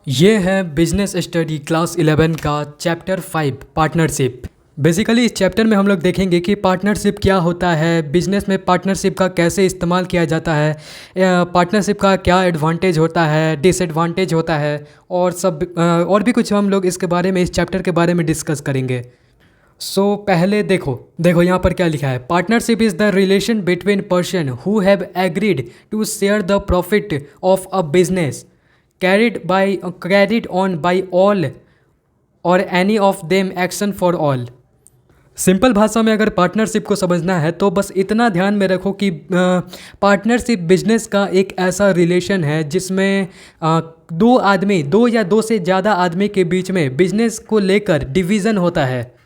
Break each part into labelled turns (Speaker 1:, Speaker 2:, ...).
Speaker 1: ये है business study class 11 का चैप्टर 5 पार्टनरशिप। बेसिकली इस चैप्टर में हम लोग देखेंगे कि पार्टनरशिप क्या होता है, बिजनेस में पार्टनरशिप का कैसे इस्तेमाल किया जाता है, पार्टनरशिप का क्या एडवांटेज होता है, डिसएडवांटेज होता है और भी कुछ हम लोग इसके बारे में इस चैप्टर के बारे में डिस्कस करेंगे। पहले देखो यहाँ पर क्या लिखा है। Partnership is the relation between person who have agreed to share the profit of a business carried on by all or any of them action for all। Simple भाषा में अगर पार्टनरशिप को समझना है तो बस इतना ध्यान में रखो कि पार्टनरशिप बिजनेस का एक ऐसा रिलेशन है जिसमें दो या दो से ज़्यादा आदमी के बीच में बिजनेस को लेकर डिवीज़न होता है।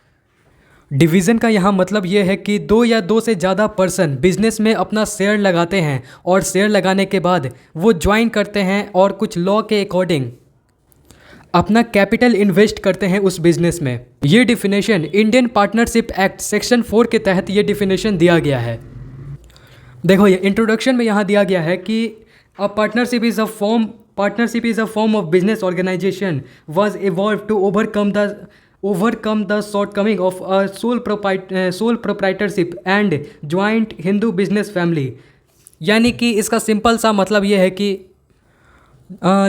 Speaker 1: डिवीज़न का यहाँ मतलब ये है कि दो या दो से ज़्यादा पर्सन बिजनेस में अपना शेयर लगाते हैं और शेयर लगाने के बाद वो ज्वाइन करते हैं और कुछ लॉ के अकॉर्डिंग अपना कैपिटल इन्वेस्ट करते हैं उस बिजनेस में। ये definition Indian partnership act section 4 के तहत ये डिफिनेशन दिया गया है। देखो ये इंट्रोडक्शन में यहाँ दिया गया है कि a partnership is a form of business organisation was evolve to overcome the shortcoming of a sole proprietorship and joint Hindu business family। यानी कि इसका सिंपल सा मतलब ये है कि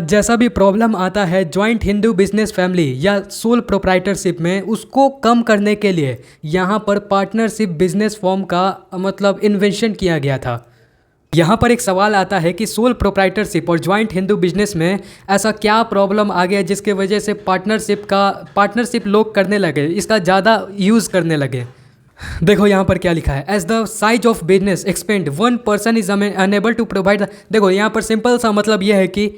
Speaker 1: जैसा भी प्रॉब्लम आता है जॉइंट हिंदू बिजनेस फैमिली या सोल प्रोप्राइटरशिप में, उसको कम करने के लिए यहाँ पर पार्टनरशिप बिजनेस फॉर्म का मतलब इन्वेंशन किया गया था। यहाँ पर एक सवाल आता है कि सोल प्रोप्राइटरशिप और जॉइंट हिंदू बिजनेस में ऐसा क्या प्रॉब्लम आ गया जिसके वजह से पार्टनरशिप लोग करने लगे, इसका ज़्यादा यूज़ करने लगे। देखो यहाँ पर क्या लिखा है। As the size of business expand one person is unable to provide. देखो यहाँ पर सिंपल सा मतलब यह है कि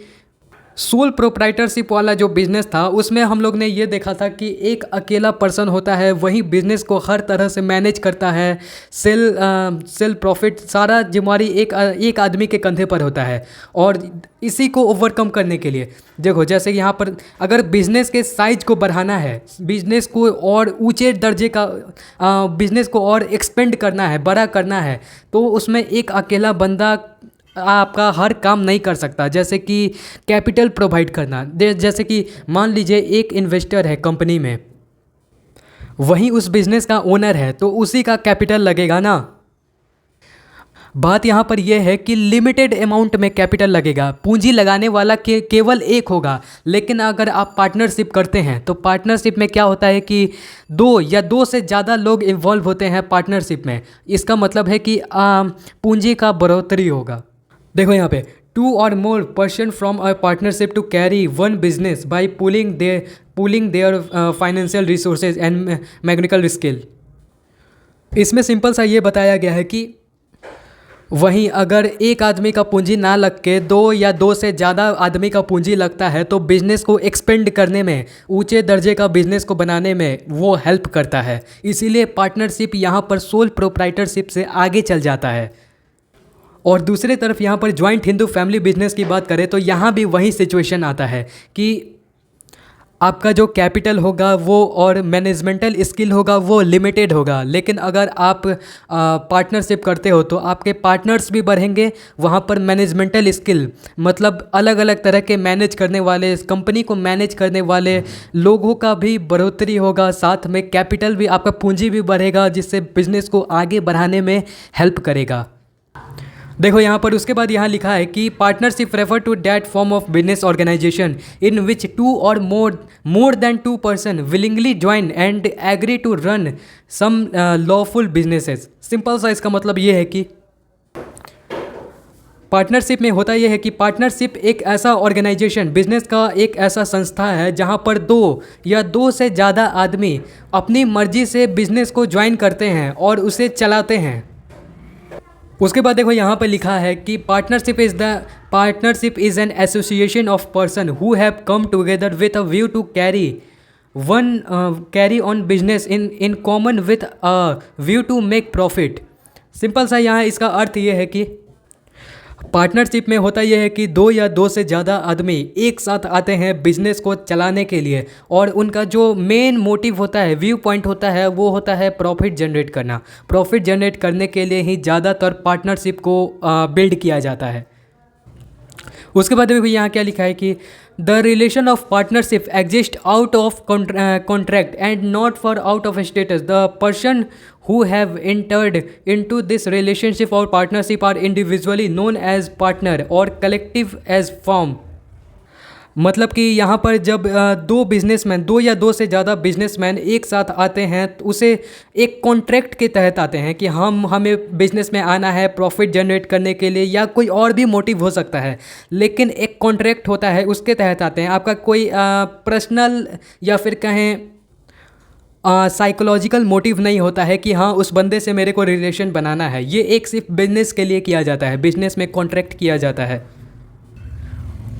Speaker 1: सोल प्रोप्राइटरशिप वाला जो बिज़नेस था उसमें हम लोग ने ये देखा था कि एक अकेला पर्सन होता है, वही बिज़नेस को हर तरह से मैनेज करता है। सेल प्रॉफिट सारा जिम्मेवारी एक आदमी के कंधे पर होता है। और इसी को ओवरकम करने के लिए देखो, जैसे यहाँ पर अगर बिज़नेस के साइज को बढ़ाना है, बिज़नेस को और ऊंचे दर्जे का बिज़नेस को और एक्सपेंड करना है, बड़ा करना है, तो उसमें एक अकेला बंदा आपका हर काम नहीं कर सकता। जैसे कि कैपिटल प्रोवाइड करना, जैसे कि मान लीजिए एक इन्वेस्टर है कंपनी में, वहीं उस बिज़नेस का ओनर है, तो उसी का कैपिटल लगेगा ना। बात यहाँ पर यह है कि लिमिटेड अमाउंट में कैपिटल लगेगा, पूंजी लगाने वाला केवल एक होगा। लेकिन अगर आप पार्टनरशिप करते हैं तो पार्टनरशिप में क्या होता है कि दो या दो से ज़्यादा लोग इन्वॉल्व होते हैं पार्टनरशिप में। इसका मतलब है कि पूंजी का बढ़ोतरी होगा। देखो यहाँ पे टू और more person from a partnership to carry one business by pooling their financial resources and mechanical skill. इसमें सिंपल सा ये बताया गया है कि वहीं अगर एक आदमी का पूंजी ना लग के दो या दो से ज़्यादा आदमी का पूंजी लगता है तो बिज़नेस को एक्सपेंड करने में, ऊंचे दर्जे का बिज़नेस को बनाने में वो हेल्प करता है। इसीलिए पार्टनरशिप यहाँ पर सोल प्रोप्राइटरशिप से आगे चल जाता है। और दूसरे तरफ यहाँ पर जॉइंट हिंदू फैमिली बिजनेस की बात करें तो यहाँ भी वही सिचुएशन आता है कि आपका जो कैपिटल होगा वो और मैनेजमेंटल स्किल होगा वो लिमिटेड होगा। लेकिन अगर आप पार्टनरशिप करते हो तो आपके पार्टनर्स भी बढ़ेंगे, वहाँ पर मैनेजमेंटल स्किल मतलब अलग अलग तरह के मैनेज करने वाले, कंपनी को मैनेज करने वाले लोगों का भी बढ़ोतरी होगा। साथ में कैपिटल भी, आपका पूंजी भी बढ़ेगा, जिससे बिजनेस को आगे बढ़ाने में हेल्प करेगा। देखो यहाँ पर उसके बाद यहाँ लिखा है कि partnership refer to that form of business organisation in which two और more than two person willingly join and agree to run some lawful businesses. Simple सा इसका मतलब ये है कि पार्टनरशिप में होता यह है कि पार्टनरशिप एक ऐसा ऑर्गेनाइजेशन, बिजनेस का एक ऐसा संस्था है जहाँ पर दो या दो से ज़्यादा आदमी अपनी मर्जी से बिजनेस को ज्वाइन करते हैं और उसे चलाते हैं। उसके बाद देखो यहाँ पर लिखा है कि partnership is an association of person who have come together with a view to carry on business in common with a view to make profit. Simple सा यहाँ इसका अर्थ ये है कि पार्टनरशिप में होता यह है कि दो या दो से ज़्यादा आदमी एक साथ आते हैं बिजनेस को चलाने के लिए, और उनका जो मेन मोटिव होता है, व्यू पॉइंट होता है, वो होता है प्रॉफिट जनरेट करना। प्रॉफिट जनरेट करने के लिए ही ज़्यादातर पार्टनरशिप को बिल्ड किया जाता है। उसके बाद देखो यहाँ क्या लिखा है कि the relation of partnership exist out of contract and not for out of status the person who have entered into this relationship or partnership are individually known as partner or collective as firm। मतलब कि यहाँ पर जब दो businessman, दो या दो से ज़्यादा बिजनेसमैन एक साथ आते हैं तो उसे एक कॉन्ट्रैक्ट के तहत आते हैं कि हमें बिजनेस में आना है प्रॉफिट जनरेट करने के लिए, या कोई और भी मोटिव हो सकता है, लेकिन एक कॉन्ट्रैक्ट होता है उसके तहत आते हैं। आपका कोई पर्सनल या फिर कहें साइकोलॉजिकल मोटिव नहीं होता है कि हाँ उस बंदे से मेरे को रिलेशन बनाना है। ये एक सिर्फ बिजनेस के लिए किया जाता है, बिजनेस में कॉन्ट्रैक्ट किया जाता है।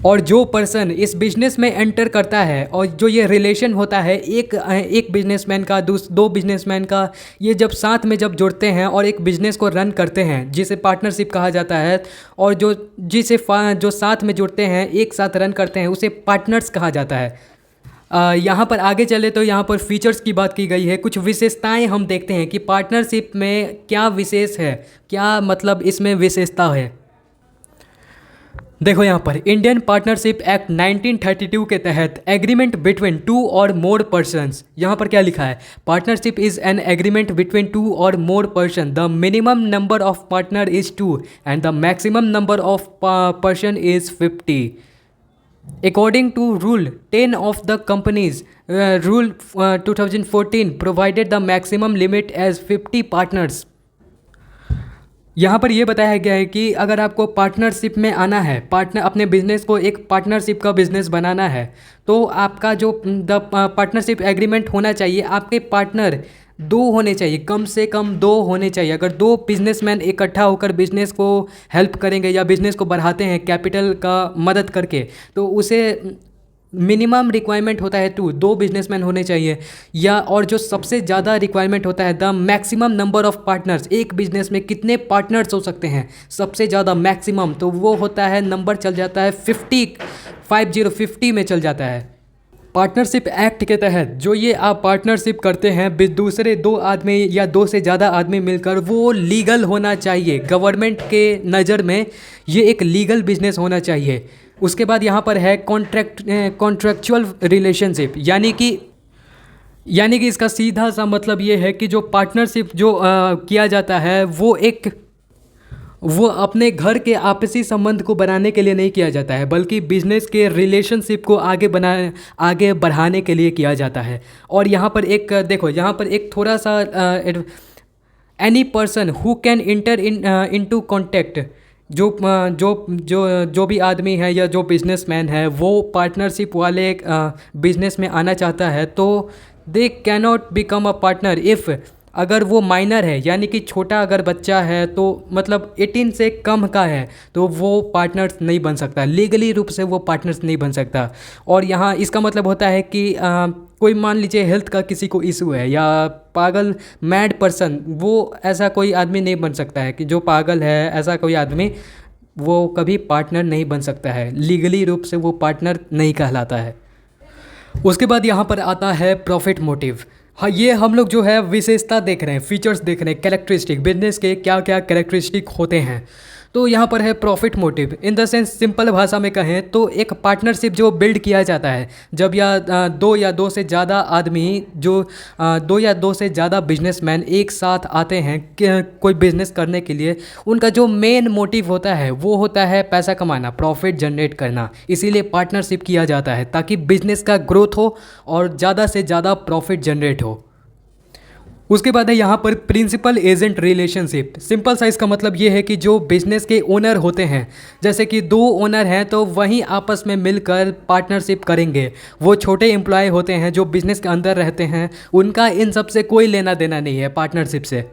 Speaker 1: और जो पर्सन इस बिजनेस में एंटर करता है और जो ये रिलेशन होता है एक बिजनेसमैन का दो बिजनेसमैन का, ये जब साथ में जब जुड़ते हैं और एक बिजनेस को रन करते हैं जिसे पार्टनरशिप कहा जाता है, और जो साथ में जुड़ते हैं एक साथ रन करते हैं उसे पार्टनर्स कहा जाता है। यहाँ पर आगे चले तो यहाँ पर फीचर्स की बात की गई है। कुछ विशेषताएं हम देखते हैं कि पार्टनरशिप में क्या विशेष है, क्या मतलब इसमें विशेषता है। देखो यहाँ पर इंडियन पार्टनरशिप एक्ट 1932 के तहत एग्रीमेंट बिटवीन टू और मोर पर्सन्स, यहाँ पर क्या लिखा है, partnership is an agreement between two और more person, the minimum number of partner is 2 and the maximum number of person is 50। According to Rule 10 of the Companies Rule 2014 provided the maximum limit as 50 partners। यहाँ पर यह बताया गया है कि अगर आपको पार्टनरशिप में आना है, अपने बिजनेस को एक पार्टनरशिप का बिजनेस बनाना है, तो आपका जो पार्टनरशिप एग्रीमेंट होना चाहिए, आपके पार्टनर दो होने चाहिए, कम से कम दो होने चाहिए। अगर दो बिजनेसमैन इकट्ठा होकर बिजनेस को हेल्प करेंगे या बिजनेस को बढ़ाते हैं कैपिटल का मदद करके, तो उसे मिनिमम रिक्वायरमेंट होता है दो बिजनेसमैन होने चाहिए। या और जो सबसे ज़्यादा रिक्वायरमेंट होता है the maximum number of partners, एक बिजनेस में कितने पार्टनर्स हो सकते हैं सबसे ज़्यादा मैक्सिमम, तो वो होता है नंबर चल जाता है 50 में चल जाता है। पार्टनरशिप एक्ट के तहत जो ये आप पार्टनरशिप करते हैं दूसरे दो आदमी या दो से ज़्यादा आदमी मिलकर, वो लीगल होना चाहिए। गवर्नमेंट के नज़र में ये एक लीगल बिजनेस होना चाहिए। उसके बाद यहाँ पर है कॉन्ट्रैक्चुअल रिलेशनशिप, यानी कि इसका सीधा सा मतलब ये है कि जो पार्टनरशिप जो किया जाता है वो अपने घर के आपसी संबंध को बनाने के लिए नहीं किया जाता है, बल्कि बिजनेस के रिलेशनशिप को आगे बढ़ाने के लिए किया जाता है। और यहाँ पर यहाँ पर एक थोड़ा सा any person who can inter into contact, जो भी आदमी है या जो बिजनेसमैन है वो पार्टनरशिप वाले बिजनेस में आना चाहता है, तो they cannot become a partner if, अगर वो माइनर है यानी कि छोटा अगर बच्चा है, तो मतलब 18 से कम का है, तो वो पार्टनर्स नहीं बन सकता, लीगली रूप से वो पार्टनर्स नहीं बन सकता। और यहाँ इसका मतलब होता है कि कोई मान लीजिए हेल्थ का किसी को इशू है या पागल मैड पर्सन, वो ऐसा कोई आदमी नहीं बन सकता है कि जो पागल है, ऐसा कोई आदमी वो कभी पार्टनर नहीं बन सकता है, लीगली रूप से वो पार्टनर नहीं कहलाता है। उसके बाद यहाँ पर आता है प्रॉफिट मोटिव। हाँ, ये हम लोग जो है विशेषता देख रहे हैं, फीचर्स देख रहे हैं, कैरेक्टरिस्टिक, बिजनेस के क्या क्या कैरेक्टरिस्टिक होते हैं। तो यहाँ पर है profit motive. In the sense simple भाषा में कहें तो एक पार्टनरशिप जो बिल्ड किया जाता है जब दो से ज़्यादा आदमी, दो या दो से ज़्यादा बिजनेसमैन एक साथ आते हैं कोई बिजनेस करने के लिए, उनका जो मेन मोटिव होता है वो होता है पैसा कमाना, प्रॉफिट जनरेट करना। इसीलिए पार्टनरशिप किया जाता है ताकि बिजनेस का ग्रोथ हो और ज़्यादा से ज़्यादा प्रॉफिट जनरेट हो। उसके बाद है यहाँ पर प्रिंसिपल एजेंट रिलेशनशिप। सिंपल सा इसका मतलब ये है कि जो बिजनेस के ओनर होते हैं, जैसे कि दो ओनर हैं तो वहीं आपस में मिलकर पार्टनरशिप करेंगे। वो छोटे एम्प्लॉय होते हैं जो बिजनेस के अंदर रहते हैं, उनका इन सब से कोई लेना देना नहीं है पार्टनरशिप से।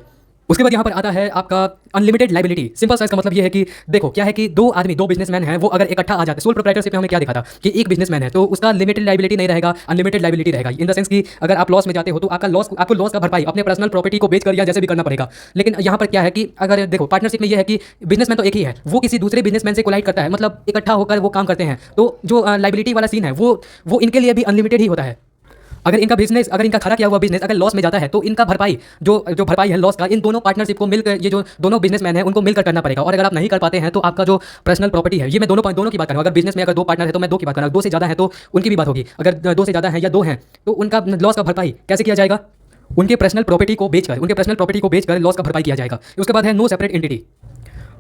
Speaker 1: उसके बाद यहाँ पर आता है आपका अनलिमिटेड लाइबिलिटी। सिंपल सा इसका मतलब ये है कि देखो क्या है कि दो बिजनेसमैन हैं, वो अगर इकट्ठा आ जाते, सोल प्रोप्राइटरशिप में हमने क्या देखा था कि एक बिजनेसमैन है तो उसका लिमिटेड लाइबिलिटी नहीं रहेगा, अनलिमिटेड लाइबिलिटी रहेगा। इन द सेंस कि अगर आप लॉस में जाते हो तो आपको लॉस का भरपाई अपने पर्सनल प्रॉपर्टी को बेचकर या जैसे भी करना पड़ेगा। लेकिन यहाँ पर क्या है कि अगर देखो पार्टनरशिप में ये है कि बिजनेसमैन तो एक ही है, वो किसी दूसरे बिजनेसमैन से कोलाइड करता है, मतलब इकट्ठा होकर वो काम करते हैं, तो जो लाइबिलिटी वाला सीन है वो इनके लिए भी अनलिमिटेड ही होता है। अगर इनका बिजनेस, अगर इनका खड़ा किया हुआ बिजनेस अगर लॉस में जाता है तो इनका भरपाई जो जो भरपाई है लॉस का, इन दोनों पार्टनरशिप को मिलकर, ये जो दोनों बिजनेसमैन हैं उनको मिलकर करना पड़ेगा। और अगर आप नहीं कर पाते हैं तो आपका जो पर्सनल प्रॉपर्टी है, ये मैं दोनों की बात कर रहा हूँ। अगर बिजनेस में अगर 2 पार्टनर है तो मैं 2 की बात कर रहा हूँ, 2 से ज़्यादा है तो उनकी भी बात होगी। अगर 2 से ज़्यादा है या 2 हैं तो उनका लॉस का भरपाई कैसे किया जाएगा? उनके पर्सनल प्रॉपर्टी को बेचकर लॉस का भरपाई किया जाएगा। उसके बाद है no separate entity.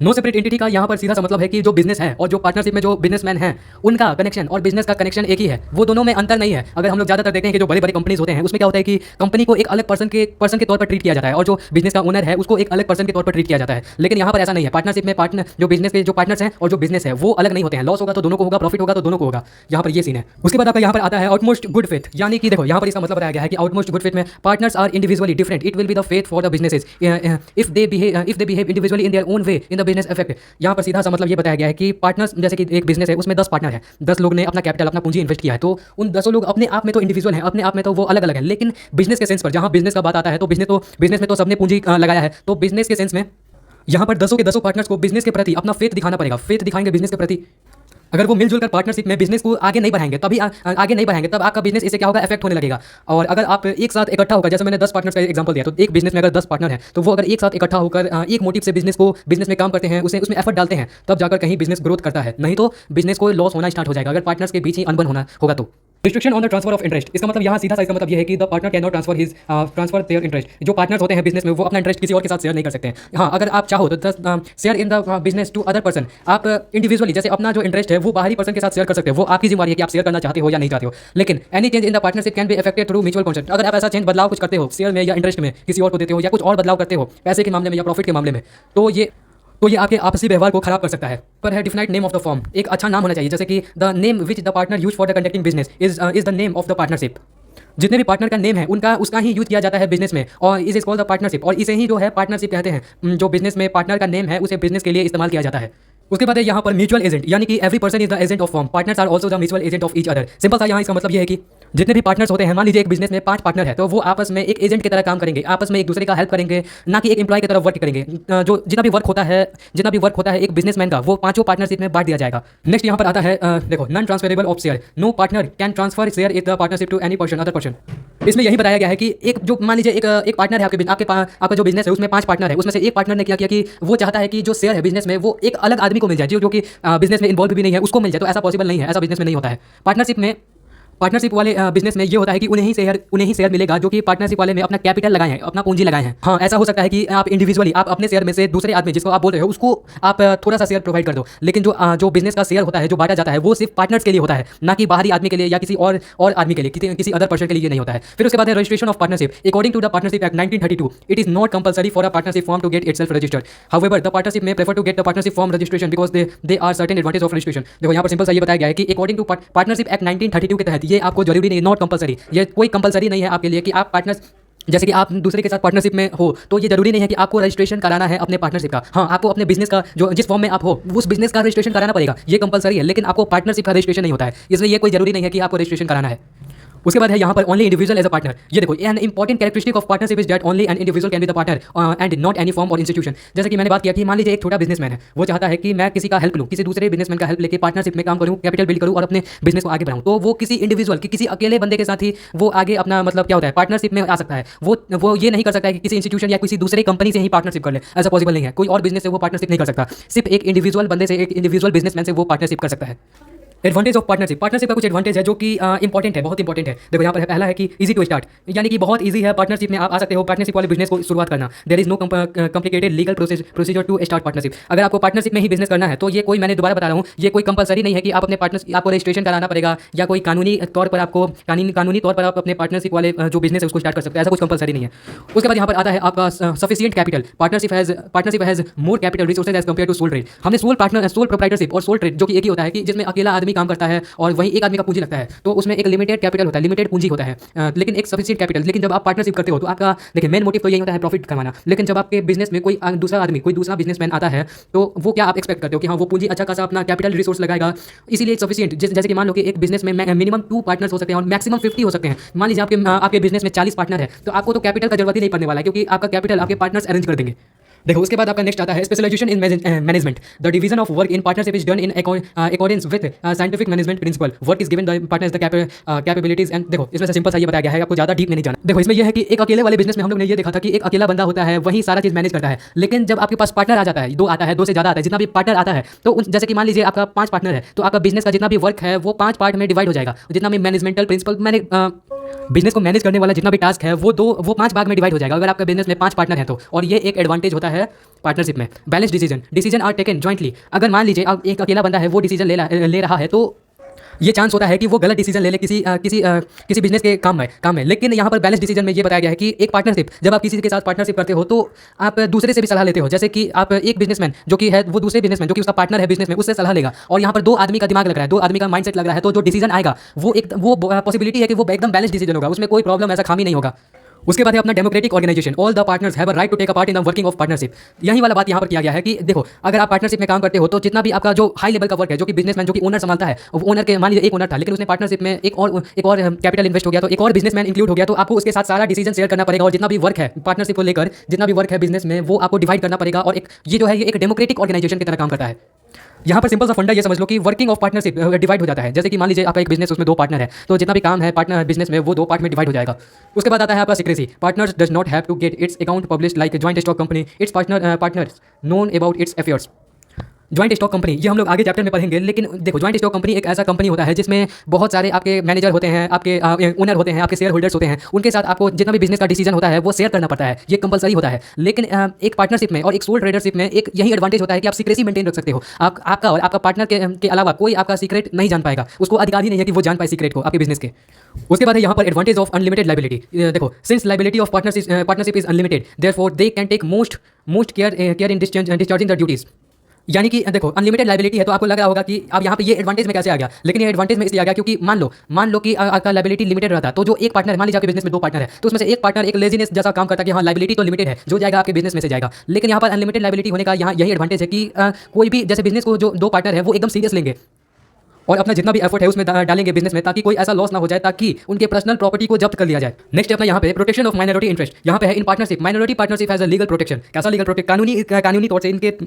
Speaker 1: No separate entity का यहाँ पर सीधा सा मतलब है कि जो बिजनेस है और जो पार्टनरशिप में जो बिजनेसमैन हैं उनका कनेक्शन और बिजनेस का कनेक्शन एक ही है, वो दोनों में अंतर नहीं है। अगर हम लोग ज़्यादातर देखते हैं कि जो बड़े बड़े कंपनीज होते हैं उसमें क्या होता है कि कंपनी को एक अलग पर्सन के तौर पर ट्रीट किया जाता है और जो बिजनेस का ओनर है उसको एक अलग पर्सन के तौर पर ट्रीट किया जाता है। लेकिन यहाँ पर ऐसा नहीं है। पार्टनरशिप में पार्टनर जो बिजनेस के जो पार्टनर्स हैं और जो बिजनेस है वो अलग नहीं होते हैं। लॉस होगा तो दोनों को होगा, प्रॉफिट होगा तो दोनों को होगा। यहाँ पर ये सीन है। उसके बाद आपका यहाँ पर आता है आउटमोस्ट गुड फेथ, यानी कि देखो यहाँ पर इसका मतलब बताया गया है कि आउटमोस्ट गुड फेथ में partners are individually different, it will be the faith for the businesses if they behave individually in their own way in the business effect. यहाँ पर सीधा सा मतलब ये बताया गया है कि पार्टनर्स, जैसे कि एक बिजनेस है उसमें 10 पार्टनर है, 10 लोग ने अपना कैपिटल, अपना पूंजी इन्वेस्ट किया है, तो उन 10 लोग अपने आप में तो इंडिविजुअल हैं, अपने आप में तो वो अलग अलग है। लेकिन बिजनेस के सेंस पर जहाँ बिजनेस का बात आता है तो बिजनेस में तो सबने पूंजी लगाया है, तो बिजनेस के सेंस में यहाँ पर 10 के 10 पार्टनर्स को बिजनेस के प्रति अपना फेथ दिखाना पड़ेगा। फेथ दिखाएंगे बिजनेस के प्रति। अगर वो मिलजुल कर पार्टनरशिप में बिजनेस को आगे नहीं बढ़ाएंगे तब आपका बिजनेस इससे क्या होगा, इफेक्ट होने लगेगा। और अगर आप एक साथ इकट्ठा होकर, जैसे मैंने 10 पार्टनर्स का एग्जांपल दिया, तो एक बिजनेस में अगर 10 पार्टनर हैं तो वो अगर एक साथ इकट्ठा होकर एक मोटिव से बिजनेस में काम करते हैं, उसमें एफर्ट डालते हैं, तब जाकर कहीं बिजनेस ग्रोथ करता है। नहीं तो बिजनेस को लॉस होना स्टार्ट हो जाएगा अगर पार्टनर्स के बीच ही अनबन होना होगा तो। Restriction on the transfer of interest, इसका मतलब यहाँ सीधा सा इसका मतलब ये है कि the partner can not transfer their interest. जो पार्टनर्स होते हैं बिजनेस में वो अपना इंटरेस्ट किसी और के साथ शेयर नहीं कर सकते हैं। हाँ, अगर आप चाहो तो share in the business to other person, आप इंडिविजुअली जैसे अपना जो इंटरेस्ट है वो बाहरी पर्सन के साथ शेयर कर सकते हो। वो आपकी जिम्मेदारी है कि आप शेयर करना चाहते हो या नहीं चाहते हो। लेकिन any change in the partnership can be affected through mutual consent. अगर आप ऐसा चेंज बदलाव कुछ करते हो शेयर में या इंटरेस्ट में, किसी और को देते हो या कुछ और बदलाव करते हो पैसे के मामले में या प्रॉफिट के मामले में, तो ये आपके आपसी व्यवहार को खराब कर सकता है। पर है defined name of the firm, एक अच्छा नाम होना चाहिए, जैसे कि the name which the partner use for the conducting business is the name of the partnership. जितने भी पार्टनर का नेम है उसका ही यूज किया जाता है बिजनेस में, और इज कॉल्ड द पार्टनरशिप, और इसे ही जो है पार्टनरशिप कहते हैं। जो बिजनेस में पार्टनर का नेम है उसे बिजनेस के लिए इस्तेमाल किया जाता है। उसके बाद है यहाँ पर म्यूचुअल एजेंट, यानी कि every person is the agent of firm, partners are also the mutual agent of each other. Simple सा यहाँ इसका मतलब ये है कि जितने भी पार्टनर्स होते हैं, मान लीजिए एक बिजनेस में 5 पार्टनर है, तो वो आपस में एक एजेंट की तरह काम करेंगे, आपस में एक दूसरे का हेल्प करेंगे, ना कि एक एम्प्लॉय की तरह वर्क करेंगे। जो जितना भी वर्क होता है एक बिजनेसमैन का, वो 5 पार्टनरशिप में बांट दिया जाएगा। नेक्स्ट यहाँ पर आता है देखो non transferable of share, no partner can transfer share in the partnership to any person other person. इसमें यही बताया गया है कि एक जो मान लीजिए एक पार्टनर है आपका जो बिजनेस है उसमें 5 पार्टनर है, उसमें से एक पार्टनर ने क्या किया कि वो चाहता है कि जो शेयर है बिजनेस में वो एक अलग आदमी को मिल जाए, जो कि बिजनेस में इन्वॉल्व भी नहीं है, उसको मिल जाए। तो ऐसा पॉसिबल नहीं है, ऐसा बिजनेस में नहीं होता है। पार्टनरशिप वाले बिजनेस में ये होता है कि उन्हें ही शेयर मिलेगा जो कि पार्टनरशिप वाले में अपना कैपिटल लगाए हैं, अपना पूंजी लगाए हैं। हाँ, ऐसा हो सकता है कि आप इंडिविजुअली आप अपने शेयर में से दूसरे आदमी जिसको आप बोल रहे हो उसको आप थोड़ा सा शेयर प्रोवाइड कर दो, लेकिन जो बिजनेस का शेयर होता है जो बांटा जाता है वो सिर्फ पार्टनर्स के लिए होता है, ना कि बाहरी आदमी के लिए या किसी और आदमी के लिए, किसी अदर पर्सन के लिए नहीं होता है। फिर उसके बाद है registration of partnership. According to the partnership act 1932 it is not compulsory for a partnership form to get itself registered. However the partnership में prefer to get the partnership form registration because there are certain advantage of registration. देखो यहाँ पर simple सा ये बताया गया है कि अकॉर्डिंग टू पार्टनरशिप एक्ट 1932 के तहत ये आपको जरूरी नहीं, नॉट कंपल्सरी, ये कोई कंपलसरी नहीं है आपके लिए कि आप पार्टनर्स, जैसे कि आप दूसरे के साथ पार्टनरशिप में हो तो ये जरूरी नहीं है कि आपको रजिस्ट्रेशन कराना है अपने पार्टनरशिप का। हाँ, आपको अपने बिजनेस का जो जिस फॉर्म में आप हो उस बिजनेस का रजिस्ट्रेशन कराना पड़ेगा, ये कंपलसरी है, लेकिन आपको पार्टनरशिप का रजिस्ट्रेशन नहीं होता है, इसलिए ये कोई जरूरी नहीं है कि आपको रजिस्ट्रेशन कराना है। उसके बाद है यहाँ पर only individual as a partner. ये देखो an important characteristic of partnership is that only an individual can be the partner and not any form or institution. जैसे कि मैंने बात किया कि मान लीजिए एक छोटा बिजनेसमैन है, वो चाहता है कि मैं किसी का हेल्प लूँ, किसी दूसरे बिजनेसमैन का हेल्प लेके पार्टनरशिप में काम करूँ, कैपिटल बिल्ड करूँ और अपने बिजनेस को आगे बढ़ाऊँ, तो वो किसी इंडिविजुअल किसी अकेले बंदे के साथ ही वो आगे अपना मतलब क्या होता है पार्टनरशिप में आ सकता है। वो ये नहीं कर सकता है कि किसी इंस्टीट्यूशन या किसी दूसरे कंपनी से ही पार्टनरशिप कर ले, ऐसा पॉसिबल नहीं है। कोई और बिजनेस से वो पार्टनरशिप नहीं कर सकता, सिर्फ एक इंडिविजुअल बंदे से, एक इंडिविजुअल बिजनेसमैन से वो पार्टनरशिप कर सकता है। एडवांटेज ऑफ पार्टनरशिप का कुछ एडवांटेज है जो कि इंपॉर्टेंट है, बहुत इंपॉर्टेंट है। देखो यहाँ पर पहला है कि इजी टू स्टार्ट, यानी कि बहुत इजी है पार्टनरशिप में आप आ सकते हो, पार्टनरशिप वाले बिजनेस को शुरुआत करना। There is no complicated legal procedure to start partnership. अगर आपको पार्टनरशिप में ही बिजनेस करना है तो ये कोई, मैंने दोबारा बता रहा हूँ, ये कोई कंपलसरी नहीं है कि आप अपने पार्टनर आपको रजिस्ट्रेशन कराना पड़ेगा या कोई कानूनी तौर पर आप अपने पार्टनरशिप वाले जो बिजनेस है उसको स्टार्ट कर सकते हैं, ऐसा कुछ कंपलसरी नहीं है। उसके बाद यहाँ पर आता है आपका sufficient capital. Partnership has more capital resources as compare to sole trade. हमने सोल प्रोप्राइटरशिप और सोल ट्रेड जो कि एक ही होता है कि जिसमें अकेला आदमी काम करता है और वहीं एक आदमी का पूंजी लगता है, तो उसमें एक लिमिटेड कैपिटल होता है, लिमिटेड पूंजी होता है, लेकिन एक सफिशिएंट कैपिटल। लेकिन जब आप पार्टनरशिप करते हो तो आपका देखिए मेन मोटिव तो यही होता है प्रॉफिट कमाना, लेकिन जब आपके बिजनेस में कोई दूसरा बिजनेसमैन आता है तो वो क्या आप एक्सपेक्ट करते हो कि हाँ वो पूंजी अच्छा खासा अपना कैपिटल रिसोर्स लगाएगा, इसीलिए सफिशिएंट। जैसे कि मान लो कि एक बिजनेस में मिनिमम 2 पार्टनर्स हो सकते हैं और मैक्सिमम 50 हो सकते हैं। मान लीजिए आपके बिजनेस में 40 पार्टनर है तो आपको तो कैपिटल का जरूरत ही नहीं पड़ने वाला है, क्योंकि आपका कैपिटल आपके पार्टनर्स अरेंज कर देंगे। देखो उसके बाद आपका नेक्स्ट आता है specialisation in management. The division of work in partnership is done in accordance with scientific management principle. Work is given the partners the capabilities and देखो इसमें से सिंपल सा ये बताया गया है, आपको ज़्यादा डीप में नहीं जाना। देखो इसमें यह है कि एक अकेले वाले बिजनेस में हम लोग ने ये देखा था कि एक अकेला बंदा होता है, वही सारा चीज़ मैनेज करता है। लेकिन जब आपके पास पार्टनर आ जाता है, दो आता है, दो से ज़्यादा आता है, जितना भी पार्टनर आता है, तो जैसे कि मान लीजिए आपका 5 पार्टनर है, तो आपका बिजनेस का जितना भी वर्क है वो 5 पार्ट में डिवाइड हो जाएगा। जितना भी मैनेजमेंटल प्रिंसिपल मैंने बिजनेस को मैनेज करने वाला जितना भी टास्क है वो 5 भाग में डिवाइड हो जाएगा अगर आपका बिजनेस में 5 पार्टनर है तो। और ये एक एडवांटेज होता है पार्टनरशिप में। Balance decision are taken jointly. अगर मान लीजिए अब एक अकेला बंदा है वो डिसीजन ले रहा है, तो ये चांस होता है कि वो गलत डिसीजन ले ले किसी बिजनेस के काम में। लेकिन यहाँ पर बैलेंस डिसीजन में ये बताया गया है कि एक पार्टनरशिप, जब आप किसी के साथ पार्टनरशिप करते हो तो आप दूसरे से भी सलाह लेते हो। जैसे कि आप एक बिजनेसमैन जो कि है वो दूसरे बिजनेसमैन जो कि उसका पार्टनर है बिजनेस में, उससे सलाह लेगा। और यहाँ पर 2 आदमी का दिमाग लग रहा है, 2 आदमी का माइंडसेट लग रहा है, तो जो डिसीजन आएगा वो पॉसिबिलिटी है कि वो एकदम बैलेंस डिसीजन होगा, उसमें कोई प्रॉब्लम ऐसा खामी नहीं होगा। उसके बाद है अपना democratic organisation. All the partners have a right to take a part in the working of partnership. यही वाला बात यहाँ पर किया गया है कि देखो अगर आप पार्टनरशिप में काम करते हो तो जितना भी आपका जो हाई लेवल का वर्क है, जो कि बिजनेसमैन जो कि ओनर संभालता है, ओनर के मान लीजिए एक ओनर था लेकिन उसने पार्टनरशिप में एक और कैपिटल इन्वेस्ट हो गया, तो एक और बिजनेसमैन इंक्लूड हो गया, तो आपको उसके साथ सारा डिसीजन शेयर करना पड़ेगा। और जितना भी वर्क है पार्टनरशिप को लेकर, जितना भी वर्क है बिजनेस में, वो आपको डिवाइड करना पड़ेगा। और ये जो है ये एक डेमोक्रेटिक ऑर्गेनाइजेशन की तरह काम करता है। यहाँ पर सिंपल सा फंडा ये समझ लो कि वर्किंग ऑफ पार्टनरशिप डिवाइड हो जाता है। जैसे कि मान लीजिए आपका एक बिजनेस, उसमें 2 पार्टनर है, तो जितना भी काम है पार्टनर बिजनेस में वो 2 पार्ट में डिवाइड हो जाएगा। उसके बाद आता है आपका secrecy. Partners does not have to get its account publish like joint stock company. Its partners known about its affairs. Joint stock company ये हम लोग आगे चैप्टर में पढ़ेंगे। लेकिन देखो जॉइंट स्टॉक कंपनी एक ऐसा कंपनी होता है जिसमें बहुत सारे आपके मैनेजर होते हैं, आपके ओनर होते हैं, आपके शेयर होल्डर्स होते हैं। उनके साथ आपको जितना भी बिजनेस का डिसीजन होता है वो शेयर करना पड़ता है, ये कंपलसरी होता है। लेकिन एक पार्टनरशिप में और एक सोल ट्रेडरशिप में एक यही एडवांटेज होता है कि आप सीक्रेसी मेंटेन रख सकते हो। आपका और आपका पार्टनर के अलावा कोई आपका सीक्रेट नहीं जान पाएगा, उसको अधिकार ही नहीं है कि वो जान पाए सीक्रेट को आपके बिजनेस के। उसके बाद है यहाँ पर एडवांटेज ऑफ अनलिमिटेड लाइबिलिटी। देखो since liability of partnership is unlimited, therefore they can take most care in discharging the duties. यानी कि देखो अनलिमिटेड लाइबिलिटी है, तो आपको लग रहा होगा कि अब यहाँ पे ये एडवांटेज में कैसे आ गया। लेकिन ये एडवांटेज में इसलिए आ गया क्योंकि मान लो कि आपका लाइबिलिटी लिमिटेड रहता, तो जो एक पार्टनर, मान लीजिए आपके बिजनेस में 2 पार्टनर है, तो उसमें से एक पार्टनर एक लेजीनेस जैसा काम करता है कि हाँ लाइबिलिटी तो लिमिटेड है, जो जाएगा आपके बिजनेस में से जाएगा। लेकिन यहाँ पर अनलिमिटेड लाइबिलिटी होने का यहाँ यही एडवांटेज है कि कोई भी जैसे बिजनेस को जो 2 पार्टनर है वो एकदम सीरियस लेंगे और अपना जितना भी एफर्ट है उसमें डालेंगे बिजनेस में, ताकि कोई ऐसा लॉस ना हो जाए, ताकि उनके पर्सनल प्रॉपर्टी को जब्त कर लिया जाए। नेक्स्ट अपना यहाँ पे प्रोटेक्शन ऑफ माइनॉरिटी इंटरेस्ट। यहाँ पे है in partnership minority partnership has a legal protection. कैसा लीगल प्रोटेक्शन? कानूनी तौर से इनके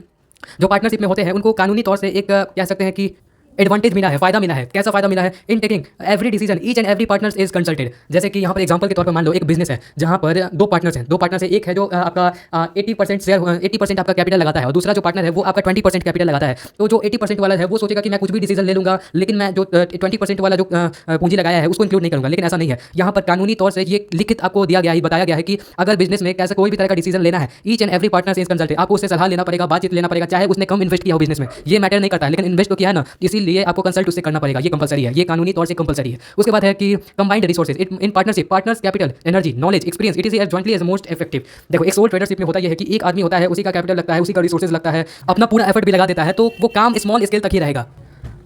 Speaker 1: जो पार्टनरशिप में होते हैं उनको कानूनी तौर से एक कह सकते हैं कि एडवांटेज मिला है, फायदा मिला है। कैसा फायदा मिला है? In taking every decision each and every partner is consulted. जैसे कि यहाँ पर एग्जांपल के तौर पर मान लो एक बिजनेस है जहाँ पर 2 पार्टनर्स हैं। 2 पार्टनर से एक है जो आपका 80% शेयर 80% आपका कैपिटल लगाता है, और दूसरा जो पार्टनर है वो आपका 20% कैपिटल लगाता है। तो जो 80% वाला है वो सोचेगा कि मैं कुछ भी डिसीजन ले लूंगा, लेकिन मैं जो 20% वाला जो पूंजी लगाया है उसको इंक्लूड नहीं करूंगा। लेकिन ऐसा नहीं है, यहाँ पर कानूनी तौर से ये लिखित आपको दिया गया है, बताया गया है कि अगर बिजनेस में कैसे कोई भी तरह का डिसीजन लेना है, each and every partner is consulted. आपको उससे सलाह लेना पड़ेगा, बातचीत लेना पड़ेगा, चाहे उसने कम इन्वेस्ट किया हो बिजनेस में, ये मैटर नहीं करता है। लेकिन इन्वेस्ट तो किया है ना, इसीलिए आपको कंसल्ट उससे करना पड़ेगा, ये कंपलसरी है, ये कानूनी तौर से कंपलसरी है। उसके बाद है कि combined resources in partnership, partners capital, energy, knowledge, experience, it is jointly as most effective. देखो एक सोल ट्रेडरशिप में होता यह है कि एक आदमी होता है, उसी का कैपिटल लगता है, उसी का रिसोर्सेज लगता है, अपना पूरा एफर्ट भी लगा देता है, तो वो काम स्मॉल स्केल तक ही रहेगा।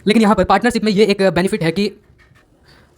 Speaker 1: लेकिन यहाँ पर पार्टनरशिप में ये एक बेनिफिट है कि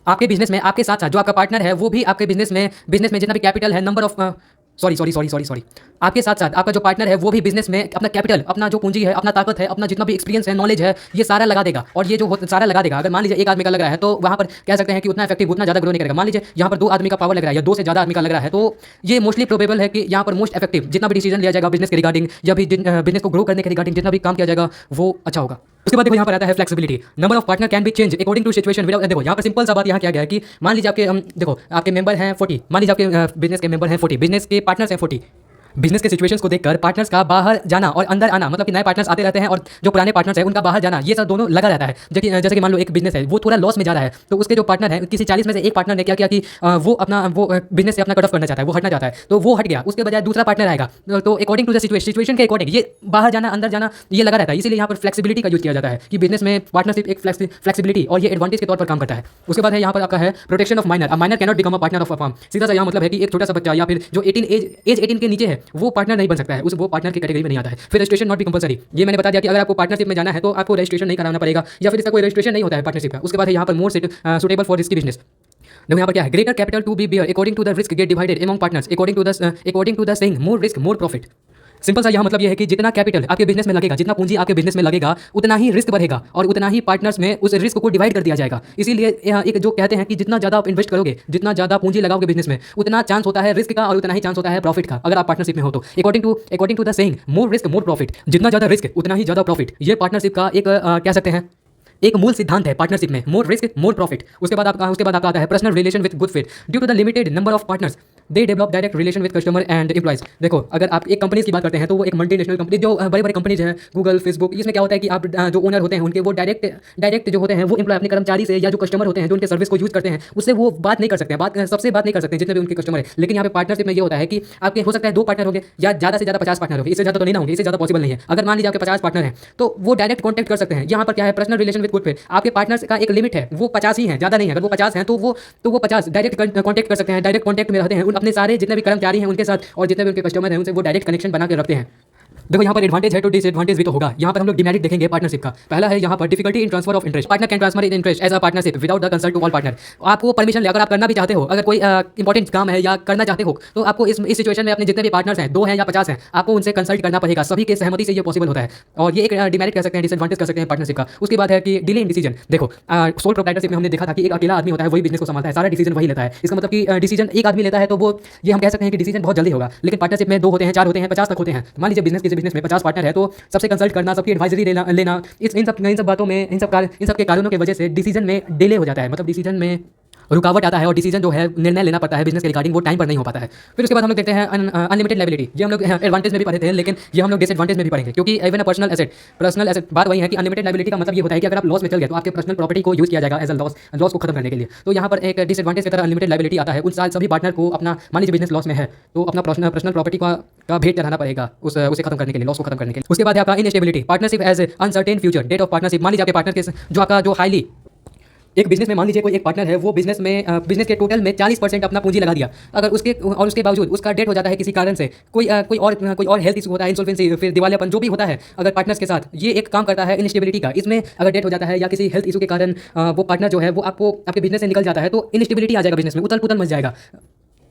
Speaker 1: आपके बिजनेस में आपके साथ साथ जो आपका पार्टनर है वो भी आपके बिजनेस में जितना भी कैपिटल है, नंबर ऑफ सॉरी आपके साथ साथ आपका जो पार्टनर है वो भी बिजनेस में अपना कैपिटल, अपना जो पूंजी है, अपना ताकत है, अपना जितना भी एक्सपीरियंस है, नॉलेज है, ये सारा लगा देगा। और ये जो सारा लगा देगा, अगर मान लीजिए एक आदमी का लग रहा है तो वहाँ पर कह सकते हैं कि उतना इफेक्टिव, उतना ज़्यादा ग्रो नहीं करेगा। मान लीजिए यहाँ पर 2 आदमी का पावर लग रहा है या 2 से ज़्यादा आदमी का लग रहा है, तो ये मोस्टली प्रोबेबल है कि यहाँ पर मोस्ट इफेक्टिव जितना भी डिसीजन लिया जाएगा बिजनेस के रिगार्डिंग या भी बिजनेस को ग्रो करने के रिगार्डिंग जितना भी काम किया जाएगा वो अच्छा होगा। उसके बाद देखो यहाँ पर आता है flexibility. Number of partner can be change according to situation. देखो यहाँ पर सिंपल सा बात यहाँ किया गया है कि मान लीजिए आपके देखो आपके मेंबर हैं 40, मान लीजिए आपके बिजनेस के मेंबर हैं 40, बिजनेस के पार्टनर्स हैं 40। बिजनेस के सिचुएशंस को देखकर पार्टनर्स का बाहर जाना और अंदर आना, मतलब कि नए पार्टनर्स आते रहते हैं और जो पुराने पार्टनर्स हैं उनका बाहर जाना, ये सब दोनों लगा रहता है। जैसे कि मान लो एक बिजनेस है वो थोड़ा लॉस में जा रहा है, तो उसके जो पार्टनर है, किसी 40 में से एक पार्टनर ने क्या किया कि वो बिजनेस से अपना कट ऑफ करना चाहता है, वो हटना चाहता है, तो वो हट गया। उसके बजाय दूसरा पार्टनर आएगा, तो अकॉर्डिंग टू द सिचुएशन के अकॉर्डिंग ये बाहर जाना अंदर जाना ये लगा रहता है। इसीलिए यहाँ पर फ्लेक्सिबिलिटी का यूज किया जाता है कि बिजनेस में पार्टनरशिप एक फ्लेक्सिबिलिटी और ये एडवांटेज के तौर पर काम करता है। उसके बाद है यहाँ पर आपका है protection of minor. Minor cannot become a partner of a firm. सीधा सा यहाँ मतलब है कि एक छोटा सा बच्चा या फिर जो 18 के नीचे है वो पार्टनर नहीं बन सकता है, वो पार्टनर की कैटेगरी में नहीं आता है। फिर रजिस्ट्रेशन नॉट बी कंपलसरी। ये मैंने बता दिया कि अगर आपको पार्टनरशिप में जाना है तो आपको रजिस्ट्रेशन नहीं कराना पड़ेगा या फिर इसका कोई रजिस्ट्रेशन नहीं होता है पार्टनरशिप का। उसके बाद यहाँ पर more suitable for risky business. देखो यहाँ पर क्या है, greater capital to be bear according to the risk get divided among partners according to the saying more risk more profit. Simple सा यहाँ मतलब ये है कि जितना कैपिटल आपके बिजनेस में लगेगा, जितना पूंजी आपके बिजनेस में लगेगा, उतना ही रिस्क बढ़ेगा और उतना ही पार्टनर्स में उस रिस्क को डिवाइड कर दिया जाएगा। इसीलिए यहाँ एक जो कहते हैं कि जितना ज़्यादा आप इन्वेस्ट करोगे, जितना ज़्यादा पूंजी लगाओगे बिजनेस में, उतना चांस होता है रिस्क का और उतना ही चांस होता है प्रॉफिट का, अगर आप पार्टनरशिप में हो तो। According to the saying, more risk more profit, जितना ज़्यादा रिस्क उतना ही ज़्यादा प्रॉफिट। ये पार्टनरशिप का एक कह सकते हैं एक मूल सिद्धांत है पार्टनरशिप में, मोर रिस्क मोर प्रॉफिट। उसके बाद आपका आता है personal relation with good fit. Due to the limited number of partners they develop direct relation with customer and employees. देखो, अगर आप एक कंपनीज की बात करते हैं तो वो एक मल्टीनेशनल कंपनी, जो बड़े बड़े कंपनीज हैं, गूगल, फेसबुक, इसमें क्या होता है कि आप जो ओनर होते हैं उनके वो डायरेक्ट जो होते हैं वो एम्प्लॉय अपने कर्मचारी से या जो कस्टमर होते हैं जो उनके सर्विस को यूज करते हैं उससे वो बात नहीं कर सकते हैं, सबसे बात नहीं कर सकते जितने भी उनके कस्टमर है। लेकिन यहाँ पे पार्टनरशिप में ये होता है कि आपके हो सकता है 2 पार्टनर होंगे या ज़्यादा से ज़्यादा 50 पार्टनर होंगे, इससे ज़्यादा तो नहीं ना होंगे, इससे ज़्यादा पॉसिबल नहीं है। अगर मान लीजिए आपके 50 पार्टनर हैं तो वो डायरेक्ट कॉन्टैक्ट कर सकते हैं। यहाँ पर क्या है, personal relation with good fit. आपके पार्टनर्स का एक लिमिट है, वो 50 ही है, ज़्यादा नहीं है। अगर वो 50 हैं तो वो 50 डायरेक्ट कॉन्टैक्ट कर सकते हैं, डायरेक्ट कॉन्टैक्ट में रहते हैं अपने सारे जितने भी कर्मचारी हैं उनके साथ, और जितने भी उनके कस्टमर हैं उनसे वो डायरेक्ट कनेक्शन बना के रखते हैं। देखो, यहाँ पर एडवांटेज है तो डिसएडवांटेज भी तो होगा। यहाँ पर हम लोग डिमेरिट देखेंगे पार्टनरशिप का। पहला है यहाँ पर difficulty in transfer of interest. Partner can transfer in interest as a partnership without the consult to all partner. आपको परमिशन ले, अगर आप करना भी चाहते हो, अगर कोई इंपॉर्टेंट काम है या करना चाहते हो, तो आपको इस सिचुएशन में अपने जितने भी पार्टनर्स हैं, 2 हैं या 50 हैं, आपको उनसे कंसल्ट करना पड़ेगा। सभी के सहमति से ये पॉसिबल होता है, और ये एक डिमेरिट कह सकते हैं, डिसएडवांटेज कर सकते हैं पार्टनरशिप का। उसके बाद है कि डिले इन डिसीजन। देखो, सोल प्रोप्राइटरशिप में हमने देखा था कि एक अकेला आदमी होता है, वही बिजनेस को संभालता है, सारा डिसीजन वही लेता है। इसका मतलब कि डिसीजन एक आदमी लेता है तो वो ये हम कह सकते हैं कि डिसीजन बहुत जल्दी होगा। लेकिन पार्टनरशिप में 2 होते हैं, 4 होते हैं, 50 तक होते हैं। मान लीजिए किसी बिजनेस में 50 पार्टनर है तो सबसे कंसल्ट करना, सबकी एडवाइजरी लेना, इन सब बातों में, इन सब के कारणों की वजह से डिसीजन में डिले हो जाता है, मतलब डिसीजन में रुकावट आता है और डिसीजन जो है, निर्णय लेना पड़ता है बिजनेस के रिगार्डिंग, वो टाइम पर नहीं हो पाता है। फिर उसके बाद हम लोग देखते हैं अनलिमिटेड लायबिलिटी। ये हम लोग एडवांटेज में भी पढ़े थे, लेकिन ये हम लोग डिसएडवांटेज में भी पढ़ेंगे, क्योंकि इवन अ पर्सनल एसेट बात वही है कि अनलिमिटेड लायबिलिटी का मतलब ये होता है कि अगर आप लॉस में चल गए तो आपके पर्सनल प्रॉपर्टी को यूज किया जाएगा एज अ लॉस को खत्म करने के लिए। तो यहाँ पर एक डिसएडवांटेज की तरह अनलिमिटेड लायबिलिटी आता है। उन सभी पार्टनर को अपना, मान लीजिए बिजनेस लॉस में है तो अपना पर्सनल प्रॉपर्टी का भेंट चढ़ाना पड़ेगा उसे खत्म करने के लिए, लॉस को खत्म करने के लिए। उसके बाद आपका instability, partnership as uncertain future, date of partnership. मान लीजिए आपके पार्टनर के जो आपका जो हाईली एक बिजनेस में, मान लीजिए कोई एक पार्टनर है, वो बिजनेस के टोटल में 40% अपना पूंजी लगा दिया, अगर उसके बावजूद उसका डेट हो जाता है किसी कारण से, कोई और हेल्थ इशू होता है, इंसॉल्वेंसी, फिर दिवालियापन, जो भी होता है अगर पार्टनर्स के साथ, ये एक काम करता है इनस्टेबिलिटी का। इसमें अगर डेट हो जाता है या किसी हेल्थ इशू के कारण वो पार्टनर जो है वो आपके बिजनेस से निकल जाता है तो इनस्टेबिलिटी आ जाएगा बिजनेस में, उथल पुथल मच जाएगा।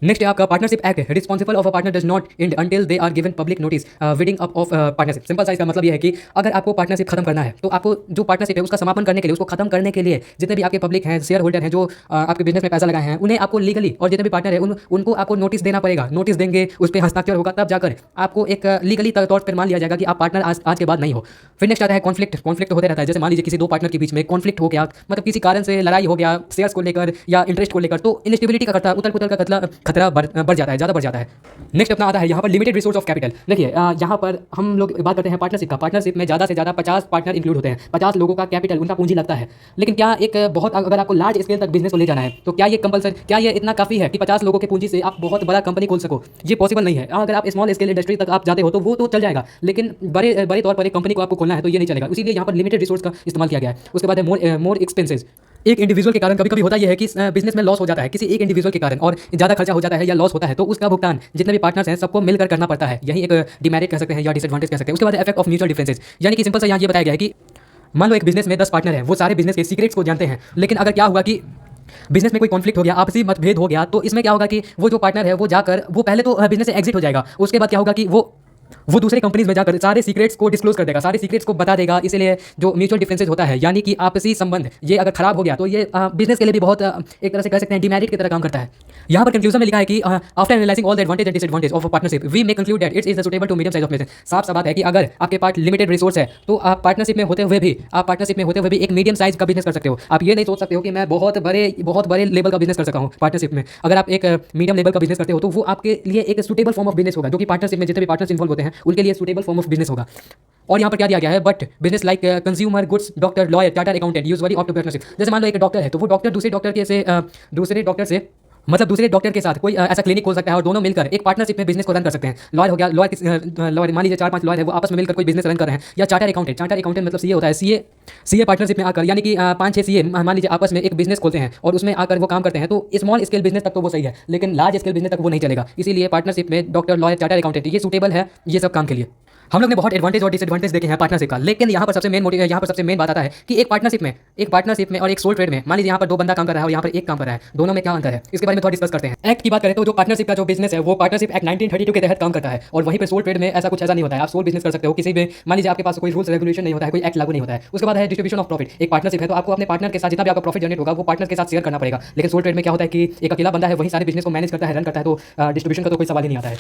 Speaker 1: नेक्स्ट है आपका partnership act. Responsible of a partner does not end until they are given public notice winding up of partnership. Simple सा इसका मतलब ये है कि अगर आपको पार्टनरशिप खत्म करना है तो आपको जो पार्टनरशिप है उसका समापन करने के लिए, उसको खत्म करने के लिए, जितने भी आपके पब्लिक हैं, शेयर होल्डर हैं, जो आपके बिजनेस में पैसा लगाए हैं, उन्हें आपको लीगली, और जितने भी पार्टनर है उनको आपको नोटिस देना पड़ेगा। नोटिस देंगे, उस पर हस्ताक्षर होगा, तब जाकर आपको एक लीगली तौर पर मान लिया जाएगा कि आप पार्टनर आज के बाद नहीं हो। फिर नेक्स्ट आता है कॉन्फ्लिक्ट होते रहता है। जैसे मान लीजिए किसी 2 पार्टनर के बीच में कॉन्फ्लिक्ट हो गया, मतलब किसी कारण से लड़ाई हो गया, शेयर्स को लेकर या इंटरेस्ट को लेकर, तो इनस्टेबिलिटी का उथल पुथल का खतरा बढ़ जाता है, ज़्यादा बढ़ जाता है। नेक्स्ट अपना आता है यहाँ पर लिमिटेड रिसोर्स ऑफ कैपिटल। देखिए, यहाँ पर हम लोग बात करते हैं पार्टनरशिप का। पार्टनरशिप में ज़्यादा से ज़्यादा 50 पार्टनर इंक्लूड होते हैं, 50 लोगों का कैपिटल, उनका पूंजी लगता है। लेकिन क्या अगर आपको लार्ज स्केल तक बिजनेस को ले जाना है तो क्या ये कंपलसरी, क्या ये इतना काफ़ी है कि 50 लोगों के पूंजी से आप बहुत बड़ा कंपनी खोल सको? ये पॉसिबल नहीं है। अगर आप स्मॉल स्केल इंडस्ट्री तक आप जाते हो तो वो तो चल जाएगा, लेकिन बड़े तौर पर एक कंपनी को आपको खोलना है तो ये नहीं चलेगा। इसीलिए यहाँ पर लिमिटेड रिसोर्स का इस्तेमाल किया गया है। उसके बाद है मोर एक्सपेंसेस। एक इंडिविजुअल के कारण कभी होता यह है कि बिजनेस में लॉस हो जाता है किसी एक इंडिविजुअल के कारण, और ज़्यादा खर्चा हो जाता है या लॉस होता है तो उसका भुगतान जितने भी पार्टनर्स हैं सबको मिलकर करना पड़ता है। यही एक डिमेरिट कह सकते हैं या डिसएडवांटेज कह सकते हैं। उसके बाद इफेक्ट ऑफ म्यूचुअल डिफरेंसेस, यानी कि सिंपल सा यहाँ ये बताया गया है कि मान लो एक बिजनेस में 10 पार्टनर हैं, वो सारे बिजनेस के सीक्रेट्स को जानते हैं, लेकिन अगर क्या हुआ कि बिजनेस में कोई कॉन्फ्लिक्ट हो गया, आपसी मतभेद हो गया, तो इसमें क्या होगा कि वो जो पार्टनर है वो जाकर वो पहले तो बिजनेस से एग्जिट हो जाएगा। उसके बाद क्या होगा कि वो दूसरे कंपनीज में जाकर सारे सीक्रेट्स को डिस्क्लोज कर देगा, सारे सीक्रेट्स को बता देगा। इसीलिए जो म्यूचुअल डिफरेंसेस होता है, यानी कि आपसी संबंध, ये अगर खराब हो गया तो ये बिजनेस के लिए भी बहुत एक तरह से कह सकते हैं डिमेरिट की तरह काम करता है। यहाँ पर कंक्लूजन में लिखा है कि after analysing all the advantage and disadvantage of partnership we may conclude that it is suitable to medium size of business. साफ सा बात है कि अगर आपके पास लिमिटेड रिसोर्स है तो आप पार्टनरशिप में होते हुए भी एक मीडियम साइज का बिजनेस कर सकते हो। आप ये नहीं सोच सकते हो कि मैं बहुत बड़े लेवल का बिजनेस कर सकता हूँ पार्टनरशिप में। अगर आप एक मीडियम लेवल का बिजनेस करते हो तो वो आपके लिए एक सुटेबल फॉर्म ऑफ बिजनेस होगा, जो कि पार्टनरशिप में जितने भी पार्टनर्स इन्वॉल्व होते हैं उनके लिए सुटेबल फॉर्म ऑफ बिजनेस होगा। और यहाँ पर क्या दिया गया है, but business like consumer goods, doctor, lawyer, charter accountant usually opt to partnership. जैसे मान लो एक डॉक्टर है तो वो डॉक्टर दूसरे डॉक्टर के साथ कोई ऐसा क्लिनिक खोल सकता है और दोनों मिलकर एक पार्टनरशिप में बिजनेस को रन कर सकते हैं। लॉयर हो गया, लॉयर मान लीजिए 4-5 लॉयर है, वो आपस में मिलकर कोई बिजनेस रन कर रहे हैं। या चार्टर अकाउंटेंट मतलब सीए होता है, सीए पार्टनरशिप में आकर, यानी कि 5-6 सीए मान लीजिए आपस में एक बिजनेस खोलते हैं और उसमें आकर वो काम करते हैं। तो स्मॉल स्केल बिजनेस तक तो वो सही है, लेकिन लार्ज स्केल बिजनेस तक वो नहीं चलेगा। इसीलिए पार्टनरशिप में डॉक्टर, लॉयर, चार्टर अकाउंटेंट ये सूटेबल है ये सब काम के लिए। हम लोग ने बहुत एडवांटेज और डिसएडवांटेज देखे हैं पार्टनरशिप का, लेकिन यहाँ पर सबसे मेन बात आता है कि एक पार्टनरशिप में और एक सोल ट्रेड में, मान लीजिए यहाँ पर दो बंदा काम कर रहा है और यहाँ पर एक काम कर रहा है, दोनों में क्या अंतर है इसके बारे में थोड़ा डिस्कस करते हैं। एक्ट की बात करें तो जो पार्टनरशिप का जो बिजनेस है वो पार्टनरशिप एक्ट 1932 के तहत काम करता है, और वहीं पर सोल ट्रेड में ऐसा कुछ नहीं होता है। आप सोल बिजनेस कर सकते हो किसी भी, मान लीजिए आपके पास कोई रूल्स रेगुलेशन नहीं होता है, कोई एक्ट लागू नहीं होता है। उसके बाद है डिस्ट्रीब्यूशन ऑफ प्रॉफिट। एक पार्टनरशिप है तो आपको अपने पार्टनर के साथ जितना भी आपका प्रॉफिट जनरेट होगा वो पार्टनर के साथ शेयर करना पड़ेगा, लेकिन सोल ट्रेड में क्या होता है कि एक अकेला बंदा है वही सारे बिजनेस को मैनेज करता है, रन करता है, तो डिस्ट्रीब्यूशन का तो कोई सवाल ही नहीं आता है।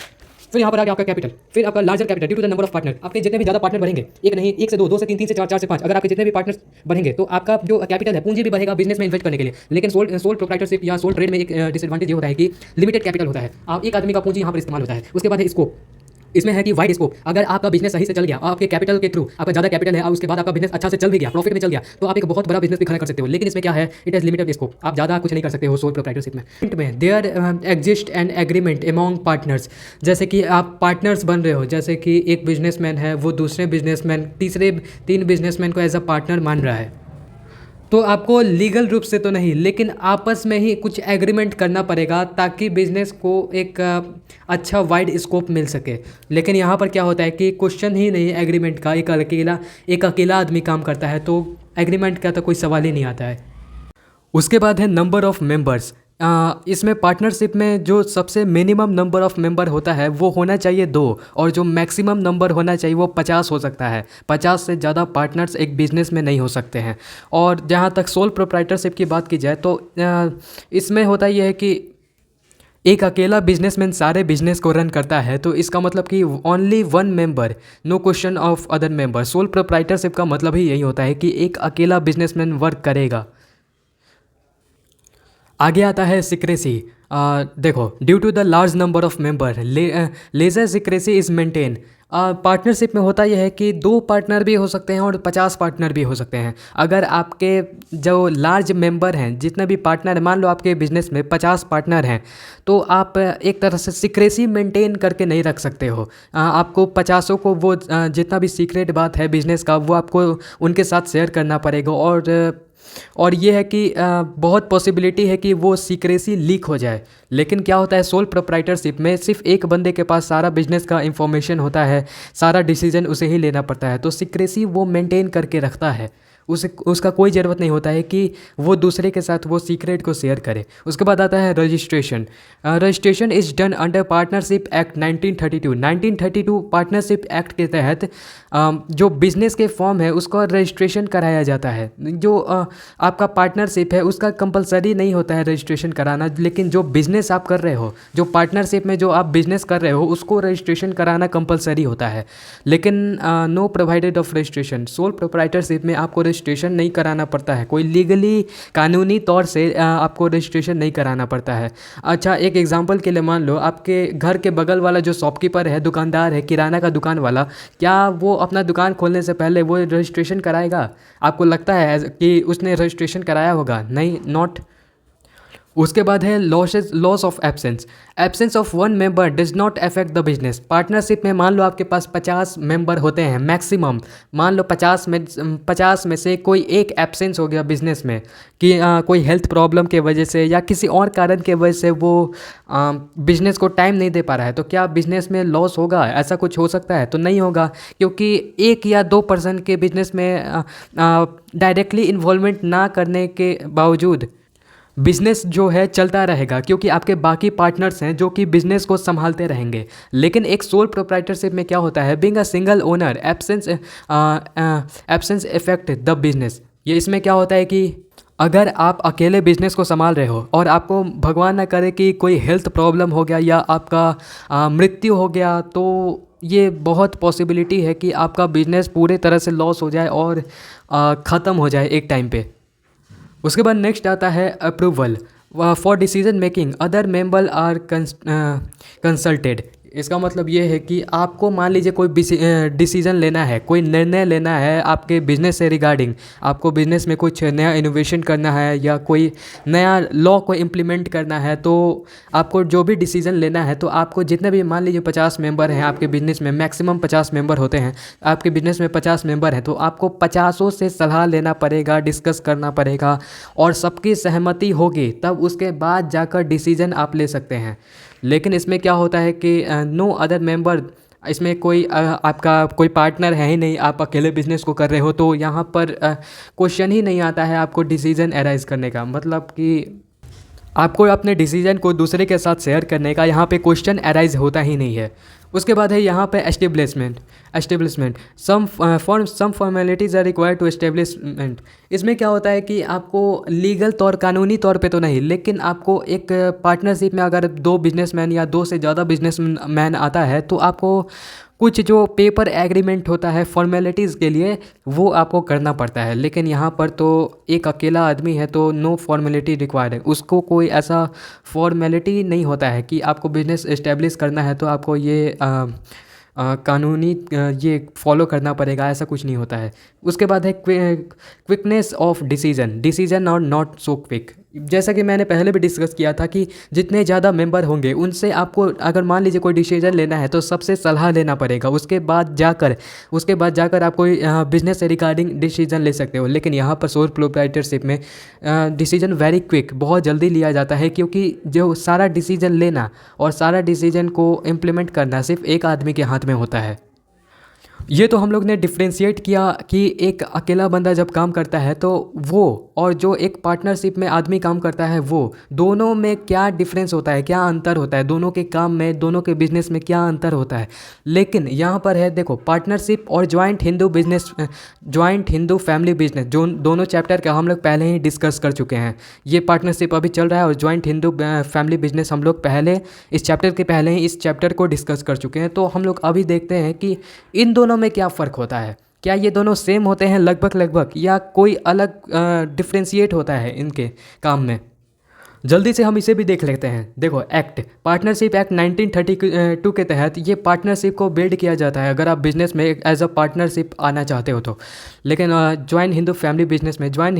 Speaker 1: फिर यहाँ पर आ गया आपका कैपिटल, फिर आपका larger capital due to the number of partner. आपके जितने भी ज़्यादा पार्टनर बढ़ेंगे, एक नहीं, एक से दो, दो से तीन, तीन से चार, चार से पाँच, अगर आपके जितने भी पार्टनर्स बढ़ेंगे तो आपका जो कैपिटल है पूंजी भी बढ़ेगा बिजनेस में इन्वेस्ट करने के लिए। लेकिन सोल प्रोप्राइटरशिप या सोल ट्रेड में एक डिसएडवांटेज ये होता है कि लिमिटेड कैपिटल होता है, आप एक आदमी का पूंजी यहाँ पर इस्तेमाल होता है। उसके बाद है स्कोप, इसमें है कि वाइड स्कोप, अगर आपका बिजनेस सही से चल गया और आपके कैपिटल के थ्रू आपका ज़्यादा कैपिटल है और उसके बाद आपका बिजनेस अच्छा से चल भी गया, प्रॉफिट में चल गया, तो आप एक बहुत बड़ा बिजनेस भी खड़ा कर सकते हो। लेकिन इसमें क्या है, इट इज लिमिटेड स्कोप, आप ज़्यादा कुछ नहीं कर सकते हो सोल प्रोप्राइटरशिप में। There exist an agreement among partners, जैसे कि आप पार्टनर्स बन रहे हो, जैसे कि एक बिजनेसमैन है वो दूसरे बिजनेसमैन, तीसरे तीन बिजनेसमैन को एज अ पार्टनर मान रहा है, तो आपको लीगल रूप से तो नहीं लेकिन आपस में ही कुछ एग्रीमेंट करना पड़ेगा ताकि बिजनेस को एक अच्छा वाइड स्कोप मिल सके। लेकिन यहाँ पर क्या होता है कि क्वेश्चन ही नहीं एग्रीमेंट का, एक अकेला आदमी काम करता है तो एग्रीमेंट का तो कोई सवाल ही नहीं आता है। उसके बाद है नंबर ऑफ़ मेंबर्स। इसमें पार्टनरशिप में जो सबसे मिनिमम नंबर ऑफ़ मेंबर होता है वो होना चाहिए 2, और जो मैक्सिमम नंबर होना चाहिए वो 50 हो सकता है। 50 से ज़्यादा पार्टनर्स एक बिज़नेस में नहीं हो सकते हैं। और जहाँ तक सोल प्रोप्राइटरशिप की बात की जाए तो इसमें होता ये है कि एक अकेला बिजनेसमैन सारे बिजनेस को रन करता है, तो इसका मतलब कि only one member, no question of other member. Sole proprietorship का मतलब ही यही होता है कि एक अकेला बिजनेसमैन वर्क करेगा। आगे आता है सिक्रेसी। देखो, due to the large number of member lesser secrecy is maintain. Partnership में होता यह है कि 2 पार्टनर भी हो सकते हैं और 50 पार्टनर भी हो सकते हैं। अगर आपके जो लार्ज मेंबर हैं, जितने भी पार्टनर, मान लो आपके बिजनेस में 50 पार्टनर हैं, तो आप एक तरह से सिक्रेसी मेंटेन करके नहीं रख सकते हो। आपको 50 को वो जितना भी सीक्रेट बात है बिजनेस का वो आपको उनके साथ शेयर करना पड़ेगा। और ये है कि बहुत पॉसिबिलिटी है कि वो सीक्रेसी लीक हो जाए। लेकिन क्या होता है, सोल प्रोप्राइटरशिप में सिर्फ एक बंदे के पास सारा बिजनेस का इंफॉर्मेशन होता है, सारा डिसीजन उसे ही लेना पड़ता है, तो सीक्रेसी वो मेंटेन करके रखता है। उसका कोई ज़रूरत नहीं होता है कि वो दूसरे के साथ वो सीक्रेट को शेयर करे। उसके बाद आता है registration. Registration is done under partnership act 1932। 1932 partnership act के तहत जो बिज़नेस के फॉर्म है उसका रजिस्ट्रेशन कराया जाता है। जो आपका पार्टनरशिप है उसका कंपलसरी नहीं होता है रजिस्ट्रेशन कराना, लेकिन जो बिज़नेस आप कर रहे हो, जो पार्टनरशिप में जो आप बिज़नेस कर रहे हो उसको रजिस्ट्रेशन कराना कंपलसरी होता है। लेकिन no provided of registration. Sole proprietorship में आपको रजिस्ट्रेशन नहीं कराना पड़ता है, कोई लीगली कानूनी तौर से आपको रजिस्ट्रेशन नहीं कराना पड़ता है। अच्छा, एक एग्जांपल के लिए मान लो आपके घर के बगल वाला जो शॉपकीपर है, दुकानदार है, किराना का दुकान वाला, क्या वो अपना दुकान खोलने से पहले वो रजिस्ट्रेशन कराएगा? आपको लगता है कि उसने रजिस्ट्रेशन कराया होगा? नहीं, नॉट। उसके बाद है loss of absence. Absence of one member does not affect the business. Partnership में मान लो आपके पास 50 मेंबर होते हैं मैक्सिमम, मान लो 50 में से कोई एक एब्सेंस हो गया बिजनेस में कि कोई हेल्थ प्रॉब्लम के वजह से या किसी और कारण के वजह से वो बिजनेस को टाइम नहीं दे पा रहा है, तो क्या बिजनेस में लॉस होगा? ऐसा कुछ हो सकता है? तो नहीं होगा, क्योंकि 1 या 2% के बिजनेस में डायरेक्टली इन्वॉल्वमेंट ना करने के बावजूद बिजनेस जो है चलता रहेगा, क्योंकि आपके बाकी पार्टनर्स हैं जो कि बिजनेस को संभालते रहेंगे। लेकिन एक सोल प्रोप्राइटरशिप में क्या होता है, being a single owner absence effect the business. ये इसमें क्या होता है कि अगर आप अकेले बिजनेस को संभाल रहे हो और आपको भगवान ना करे कि कोई हेल्थ प्रॉब्लम हो गया या आपका मृत्यु हो गया, तो ये बहुत पॉसिबिलिटी है कि आपका बिजनेस पूरे तरह से लॉस हो जाए और ख़त्म हो जाए एक टाइम पे। उसके बाद नेक्स्ट आता है approval for decision making other member are consulted. इसका मतलब ये है कि आपको मान लीजिए कोई डिसीजन लेना है, कोई निर्णय लेना है आपके बिजनेस से रिगार्डिंग, आपको बिजनेस में कुछ नया इनोवेशन करना है या कोई नया लॉ को इम्प्लीमेंट करना है, तो आपको जो भी डिसीजन लेना है, तो आपको जितने भी, मान लीजिए 50 मेंबर हैं आपके बिजनेस में, मैक्सिमम 50 मेंबर होते हैं आपके बिजनेस में, 50 मेंबर हैं, तो आपको 50 से सलाह लेना पड़ेगा, डिस्कस करना पड़ेगा और सबकी सहमति होगी तब उसके बाद जाकर डिसीजन आप ले सकते हैं। लेकिन इसमें क्या होता है कि नो अदर मेंबर इसमें कोई आपका कोई पार्टनर है ही नहीं, आप अकेले बिजनेस को कर रहे हो, तो यहाँ पर क्वेश्चन ही नहीं आता है आपको डिसीजन अराइज करने का, मतलब कि आपको अपने डिसीजन को दूसरे के साथ शेयर करने का यहाँ पे क्वेश्चन अराइज होता ही नहीं है। उसके बाद है यहाँ पे establishment some formalities are required to establishment. इसमें क्या होता है कि आपको लीगल तौर कानूनी तौर पे तो नहीं, लेकिन आपको एक पार्टनरशिप में अगर दो बिजनेसमैन या दो से ज़्यादा बिजनेसमैन आता है तो आपको कुछ जो पेपर एग्रीमेंट होता है फॉर्मेलिटीज़ के लिए वो आपको करना पड़ता है। लेकिन यहाँ पर तो एक अकेला आदमी है तो नो फॉर्मेलिटी रिक्वायर्ड है, उसको कोई ऐसा फॉर्मेलिटी नहीं होता है कि आपको बिजनेस इस्टेब्लिश करना है तो आपको ये कानूनी ये फॉलो करना पड़ेगा, ऐसा कुछ नहीं होता है। उसके बाद है क्विकनेस ऑफ डिसीजन और नॉट सो क्विक। जैसा कि मैंने पहले भी डिस्कस किया था कि जितने ज़्यादा मेंबर होंगे उनसे आपको अगर मान लीजिए कोई डिसीजन लेना है तो सबसे सलाह लेना पड़ेगा, उसके बाद जाकर आप कोई बिजनेस से रिगार्डिंग डिसीजन ले सकते हो। लेकिन यहाँ पर सोल प्रोप्राइटरशिप में डिसीजन वेरी क्विक, बहुत जल्दी लिया जाता है, क्योंकि जो सारा डिसीजन लेना और सारा डिसीजन को इम्प्लीमेंट करना सिर्फ एक आदमी के हाथ में होता है। ये तो हम लोग ने डिफ्रेंशिएट किया कि एक अकेला बंदा जब काम करता है तो वो, और जो एक पार्टनरशिप में आदमी काम करता है वो, दोनों में क्या डिफरेंस होता है, क्या अंतर होता है, दोनों के काम में, दोनों के बिजनेस में क्या अंतर होता है। लेकिन यहाँ पर है देखो, पार्टनरशिप और जॉइंट हिंदू फैमिली बिजनेस, जो दोनों चैप्टर का हम लोग पहले ही डिस्कस कर चुके हैं। ये पार्टनरशिप अभी चल रहा है और जॉइंट हिंदू फैमिली बिजनेस हम लोग पहले इस चैप्टर के पहले ही इस चैप्टर को डिस्कस कर चुके हैं। तो हम लोग अभी देखते हैं कि इन दोनों में क्या फ़र्क होता है, क्या ये दोनों सेम होते हैं लगभग या कोई अलग डिफ्रेंशिएट होता है इनके काम में। जल्दी से हम इसे भी देख लेते हैं। देखो, पार्टनरशिप एक्ट 1932 के तहत ये पार्टनरशिप को बिल्ड किया जाता है अगर आप बिजनेस में एज अ पार्टनरशिप आना चाहते हो तो। लेकिन जॉइंट हिंदू फैमिली बिजनेस में joint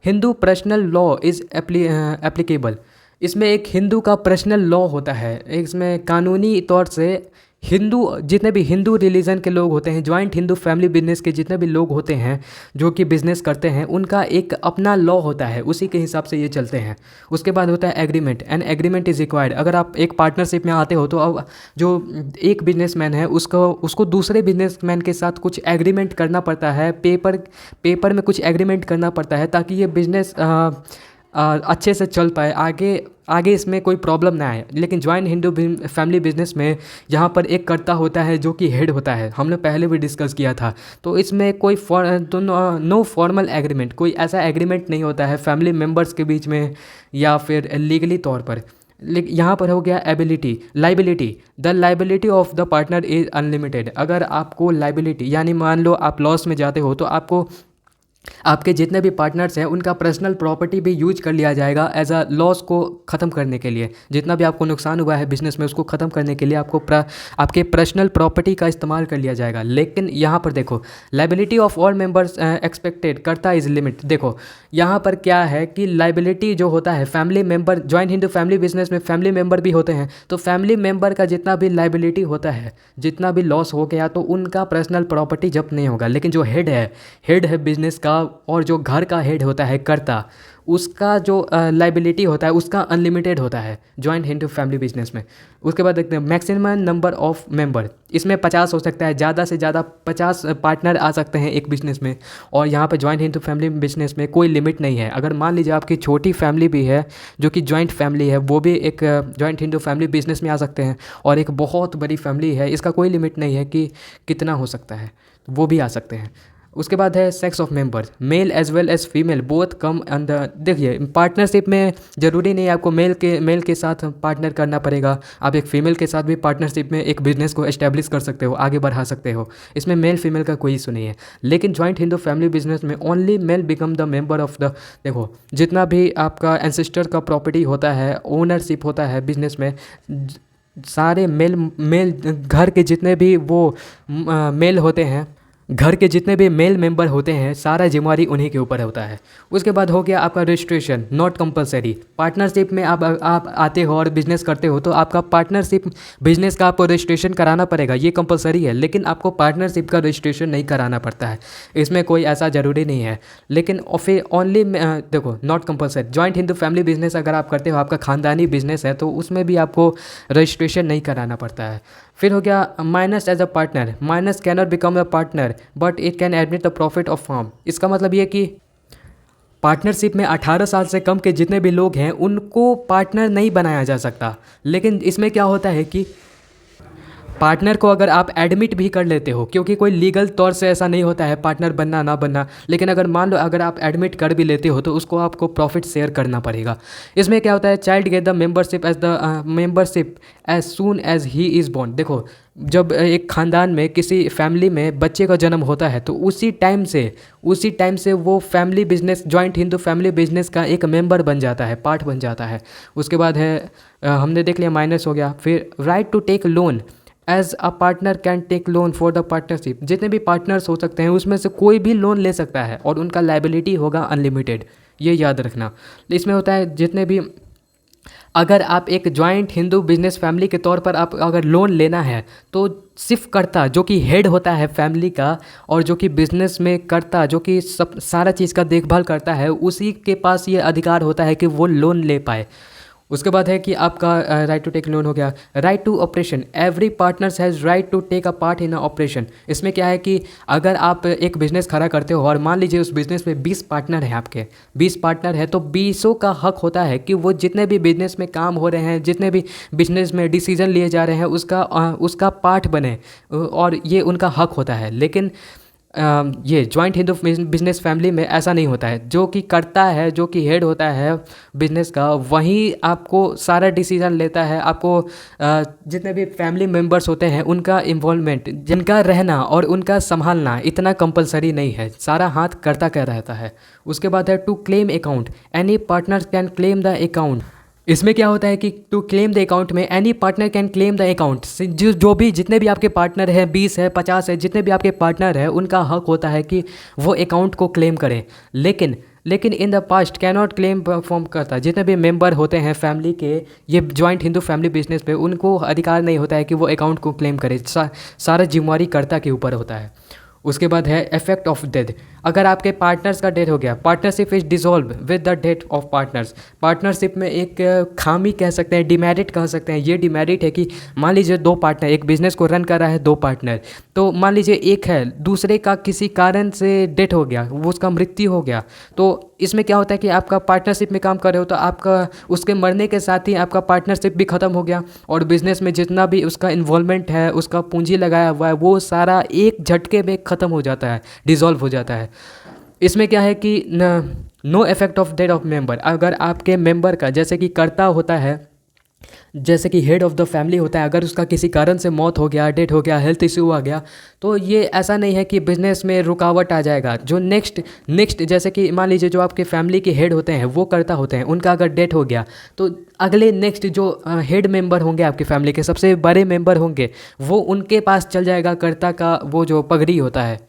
Speaker 1: Hindu personal law is applicable. इसमें एक हिंदू का पर्सनल लॉ होता है, इसमें कानूनी तौर से जितने भी हिंदू रिलीजन के लोग होते हैं, जॉइंट हिंदू फैमिली बिजनेस के जितने भी लोग होते हैं जो कि बिजनेस करते हैं, उनका एक अपना लॉ होता है, उसी के हिसाब से ये चलते हैं। उसके बाद होता है agreement, and agreement is required. अगर आप एक पार्टनरशिप में आते हो तो अब जो एक बिजनेसमैन है उसको दूसरे बिजनेसमैन के साथ कुछ एग्रीमेंट करना पड़ता है, पेपर में कुछ एग्रीमेंट करना पड़ता है, ताकि ये बिजनेस अच्छे से चल पाए, आगे इसमें कोई प्रॉब्लम ना आए। लेकिन जॉइंट हिंदू फैमिली बिजनेस में यहाँ पर एक कर्ता होता है जो कि हेड होता है, हमने पहले भी डिस्कस किया था। तो इसमें कोई नो फॉर्मल एग्रीमेंट, कोई ऐसा एग्रीमेंट नहीं होता है फैमिली मेम्बर्स के बीच में या फिर लीगली तौर पर। लेकिन यहाँ पर हो गया liability. The liability of the partner is unlimited. अगर आपको लाइबिलिटी, यानी मान लो आप लॉस में जाते हो तो आपको आपके जितने भी पार्टनर्स हैं उनका पर्सनल प्रॉपर्टी भी यूज कर लिया जाएगा एज अ लॉस को ख़त्म करने के लिए। जितना भी आपको नुकसान हुआ है बिजनेस में उसको ख़त्म करने के लिए आपके पर्सनल प्रॉपर्टी का इस्तेमाल कर लिया जाएगा। लेकिन यहाँ पर देखो, liability of all members expected करता इज लिमिट। देखो यहाँ पर क्या है कि लाइबिलिटी जो होता है, family member, joint Hindu family business में फैमिली मेम्बर भी होते हैं, तो फैमिली मेम्बर का जितना भी लाइबिलिटी होता है, जितना भी लॉस हो गया तो उनका पर्सनल प्रॉपर्टी जब्त नहीं होगा। लेकिन जो हेड है बिजनेस का, और जो घर का हेड होता है कर्ता, उसका जो लाइबिलिटी होता है उसका अनलिमिटेड होता है जॉइंट हिंदू फैमिली बिजनेस में। उसके बाद देखते हैं मैक्सिमम नंबर ऑफ मेंबर, इसमें 50 हो सकता है, ज़्यादा से ज़्यादा 50 पार्टनर आ सकते हैं एक बिजनेस में। और यहाँ पर जॉइंट हिंदू फैमिली बिजनेस में कोई लिमिट नहीं है। अगर मान लीजिए आपकी छोटी फैमिली भी है जो कि जॉइंट फैमिली है, वो भी एक जॉइंट हिंदू फैमिली बिजनेस में आ सकते हैं, और एक बहुत बड़ी फैमिली है, इसका कोई लिमिट नहीं है कि कितना हो सकता है, वो भी आ सकते हैं। उसके बाद है sex of members, male as well as female both come under. देखिए, पार्टनरशिप में ज़रूरी नहीं है आपको मेल के साथ पार्टनर करना पड़ेगा, आप एक फीमेल के साथ भी पार्टनरशिप में एक बिजनेस को एस्टेब्लिश कर सकते हो, आगे बढ़ा सकते हो। इसमें मेल फीमेल का कोई इशू नहीं है। लेकिन जॉइंट हिंदू फैमिली बिजनेस में only mail become the member of the, देखो जितना भी आपका एंसेस्टर का प्रॉपर्टी होता है, ओनरशिप होता है बिजनेस में, सारे मेल घर के जितने भी वो मेल होते हैं, घर के जितने भी मेल मेंबर होते हैं, सारा जिम्मेवारी उन्हीं के ऊपर होता है। उसके बाद हो गया आपका रजिस्ट्रेशन, नॉट कंपलसरी। पार्टनरशिप में आप आते हो और बिजनेस करते हो तो आपका पार्टनरशिप बिजनेस का आपको रजिस्ट्रेशन कराना पड़ेगा, ये कंपलसरी है। लेकिन आपको पार्टनरशिप का रजिस्ट्रेशन नहीं कराना पड़ता है, इसमें कोई ऐसा ज़रूरी नहीं है। लेकिन फिर ओनली देखो, not compulsory. Joint Hindu family business अगर आप करते हो, आपका खानदानी बिजनेस है, तो उसमें भी आपको रजिस्ट्रेशन नहीं कराना पड़ता है। फिर हो गया minors as a partner, minors can not become a partner but it can admit the profit of firm. इसका मतलब ये कि पार्टनरशिप में 18 साल से कम के जितने भी लोग हैं उनको पार्टनर नहीं बनाया जा सकता। लेकिन इसमें क्या होता है कि पार्टनर को अगर आप एडमिट भी कर लेते हो, क्योंकि कोई लीगल तौर से ऐसा नहीं होता है पार्टनर बनना ना बनना, लेकिन अगर मान लो अगर आप एडमिट कर भी लेते हो तो उसको आपको प्रॉफिट शेयर करना पड़ेगा। इसमें क्या होता है, child get the membership as soon as he is born. देखो, जब एक ख़ानदान में किसी फैमिली में बच्चे का जन्म होता है तो उसी टाइम से वो family business, joint Hindu family business का एक मेंबर बन जाता है, पार्ट बन जाता है। उसके बाद है हमने देख लिया माइनस हो गया। फिर right to take loan as a partner can take loan for the partnership. जितने भी पार्टनर्स हो सकते हैं उसमें से कोई भी लोन ले सकता है और उनका लाइबिलिटी होगा अनलिमिटेड, ये याद रखना। इसमें होता है जितने भी, अगर आप एक जॉइंट हिंदू बिजनेस फैमिली के तौर पर आप अगर लोन लेना है तो सिर्फ कर्ता जो कि हेड होता है फैमिली का और जो कि बिजनेस में कर्ता जो कि सब सारा चीज़ का देखभाल करता है, उसी के पास ये अधिकार होता है कि वो लोन ले पाए। उसके बाद है कि आपका राइट टू टेक लोन हो गया। Right to operation, every partners has right to take a part in a operation. इसमें क्या है कि अगर आप एक बिज़नेस खड़ा करते हो और मान लीजिए उस बिज़नेस में 20 पार्टनर हैं, आपके 20 पार्टनर हैं, तो 20 का हक होता है कि वो जितने भी बिज़नेस में काम हो रहे हैं, जितने भी बिज़नेस में डिसीजन लिए जा रहे हैं उसका पार्ट बने, और ये उनका हक होता है। लेकिन ये जॉइंट हिंदू बिजनेस फैमिली में ऐसा नहीं होता है। जो कि करता है, जो कि हेड होता है बिजनेस का, वही आपको सारा डिसीजन लेता है। आपको जितने भी फैमिली मेम्बर्स होते हैं उनका इन्वॉल्वमेंट, जिनका रहना और उनका संभालना इतना कंपलसरी नहीं है, सारा हाथ करता क्या रहता है। उसके बाद है to claim account, any partner can claim the account. इसमें क्या होता है कि टू क्लेम द अकाउंट में any partner can claim the account. जो भी जितने भी आपके पार्टनर हैं, 20 है 50 है, जितने भी आपके पार्टनर हैं उनका हक होता है कि वो अकाउंट को क्लेम करें। लेकिन in the past can not claim perform करता। जितने भी मेंबर होते हैं फैमिली के, ये जॉइंट हिंदू फैमिली बिजनेस पे, उनको अधिकार नहीं होता है कि वो अकाउंट को क्लेम करे। सारा जिम्मेवारी कर्ता के ऊपर होता है। उसके बाद है इफेक्ट ऑफ डेथ। अगर आपके पार्टनर्स का डेथ हो गया, partnership is dissolve with the death of partners. Partnership में एक खामी कह सकते हैं, डिमेरिट कह सकते हैं। ये डिमेरिट है कि मान लीजिए 2 पार्टनर एक बिजनेस को रन कर रहा है, 2 पार्टनर, तो मान लीजिए एक है, दूसरे का किसी कारण से डेथ हो गया, वो उसका मृत्यु हो गया, तो इसमें क्या होता है कि आपका पार्टनरशिप में काम कर रहे हो तो आपका उसके मरने के साथ ही आपका पार्टनरशिप भी ख़त्म हो गया, और बिज़नेस में जितना भी उसका इन्वॉल्वमेंट है, उसका पूंजी लगाया हुआ है, वो सारा एक झटके में ख़त्म हो जाता है, डिसॉल्व हो जाता है। इसमें क्या है कि no effect of death of member. अगर आपके मेंबर का, जैसे कि कर्ता होता है, जैसे कि हेड ऑफ़ द फैमिली होता है, अगर उसका किसी कारण से मौत हो गया, डेथ हो गया, हेल्थ इशू आ गया, तो ये ऐसा नहीं है कि बिज़नेस में रुकावट आ जाएगा। जो नेक्स्ट जैसे कि मान लीजिए जो आपके फैमिली के हेड होते हैं, वो कर्ता होते हैं, उनका अगर डेथ हो गया तो अगले नेक्स्ट जो हेड मेंबर होंगे, आपकी फैमिली के सबसे बड़े मेंबर होंगे, वो उनके पास चल जाएगा कर्ता का वो जो पगड़ी होता है।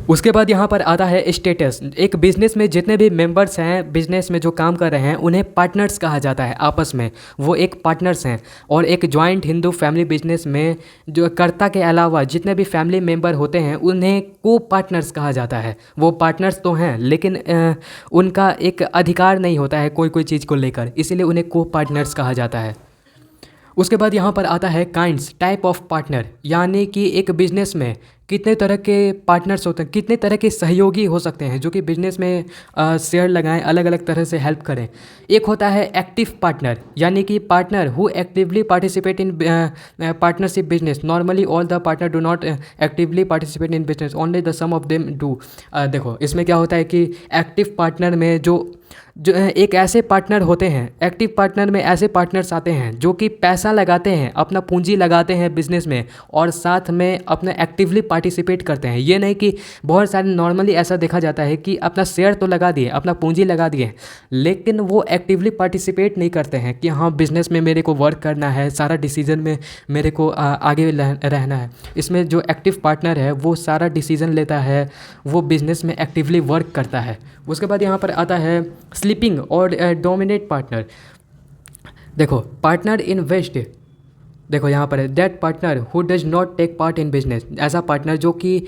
Speaker 1: उसके बाद यहाँ पर आता है स्टेटस। एक बिज़नेस में जितने भी मेंबर्स हैं, बिज़नेस में जो काम कर रहे हैं, उन्हें पार्टनर्स कहा जाता है। आपस में वो एक पार्टनर्स हैं। और एक जॉइंट हिंदू फैमिली बिजनेस में जो कर्ता के अलावा जितने भी फैमिली मेंबर होते हैं उन्हें को पार्टनर्स कहा जाता है। वो पार्टनर्स तो हैं लेकिन उनका एक अधिकार नहीं होता है कोई चीज़ को लेकर, इसीलिए उन्हें को पार्टनर्स कहा जाता है। उसके बाद यहाँ पर आता है काइंड्स, टाइप ऑफ पार्टनर, यानी कि एक बिज़नेस में कितने तरह के पार्टनर्स होते हैं, कितने तरह के सहयोगी हो सकते हैं जो कि बिज़नेस में शेयर लगाएं, अलग अलग तरह से हेल्प करें। एक होता है एक्टिव पार्टनर, यानी कि partner who actively participate in partnership business. Normally all the partner do not actively participate in business, only the some of them do. देखो, इसमें क्या होता है कि एक्टिव पार्टनर में जो एक ऐसे पार्टनर होते हैं, एक्टिव पार्टनर में ऐसे पार्टनर्स आते हैं जो कि पैसा लगाते हैं, अपना पूंजी लगाते हैं बिजनेस में, और साथ में अपना एक्टिवली पार्टिसिपेट करते हैं। ये नहीं कि बहुत सारे नॉर्मली ऐसा देखा जाता है कि अपना शेयर तो लगा दिए, अपना पूंजी लगा दिए, लेकिन वो एक्टिवली पार्टिसिपेट नहीं करते हैं कि हाँ बिज़नेस में मेरे को वर्क करना है, सारा डिसीजन में मेरे को आगे रहना है। इसमें जो एक्टिव पार्टनर है वो सारा डिसीजन लेता है, वो बिज़नेस में एक्टिवली वर्क करता है। उसके बाद यहाँ पर आता है स्लीपिंग और डोमिनेट पार्टनर। देखो, पार्टनर इन वेस्ट, देखो यहाँ पर है that partner who does not take part in business. ऐसा पार्टनर जो कि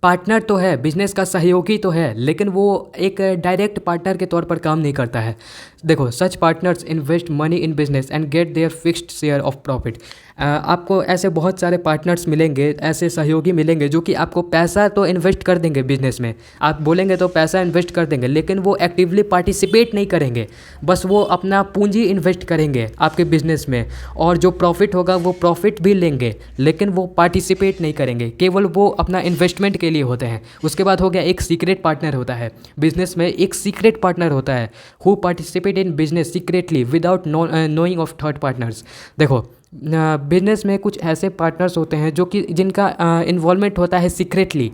Speaker 1: पार्टनर तो है, बिजनेस का सहयोगी तो है, लेकिन वो एक डायरेक्ट पार्टनर के तौर पर काम नहीं करता है। देखो, such partners invest money in business and get their fixed share of profit. आपको ऐसे बहुत सारे पार्टनर्स मिलेंगे, ऐसे सहयोगी मिलेंगे जो कि आपको पैसा तो इन्वेस्ट कर देंगे बिजनेस में। आप बोलेंगे तो पैसा इन्वेस्ट कर देंगे, लेकिन वो एक्टिवली पार्टिसिपेट नहीं करेंगे। बस वो अपना पूंजी इन्वेस्ट करेंगे आपके बिजनेस में, और जो प्रॉफिट होगा वो प्रॉफिट भी लेंगे, लेकिन वो पार्टिसिपेट नहीं करेंगे, केवल वो अपना इन्वेस्टमेंट के लिए होते हैं। उसके बाद हो गया एक सीक्रेट पार्टनर होता है बिजनेस में, एक सीक्रेट पार्टनर होता है who participate in business secretly without knowing of third partners. देखो, बिजनेस में कुछ ऐसे पार्टनर्स होते हैं जो कि जिनका इन्वॉल्वमेंट होता है सीक्रेटली,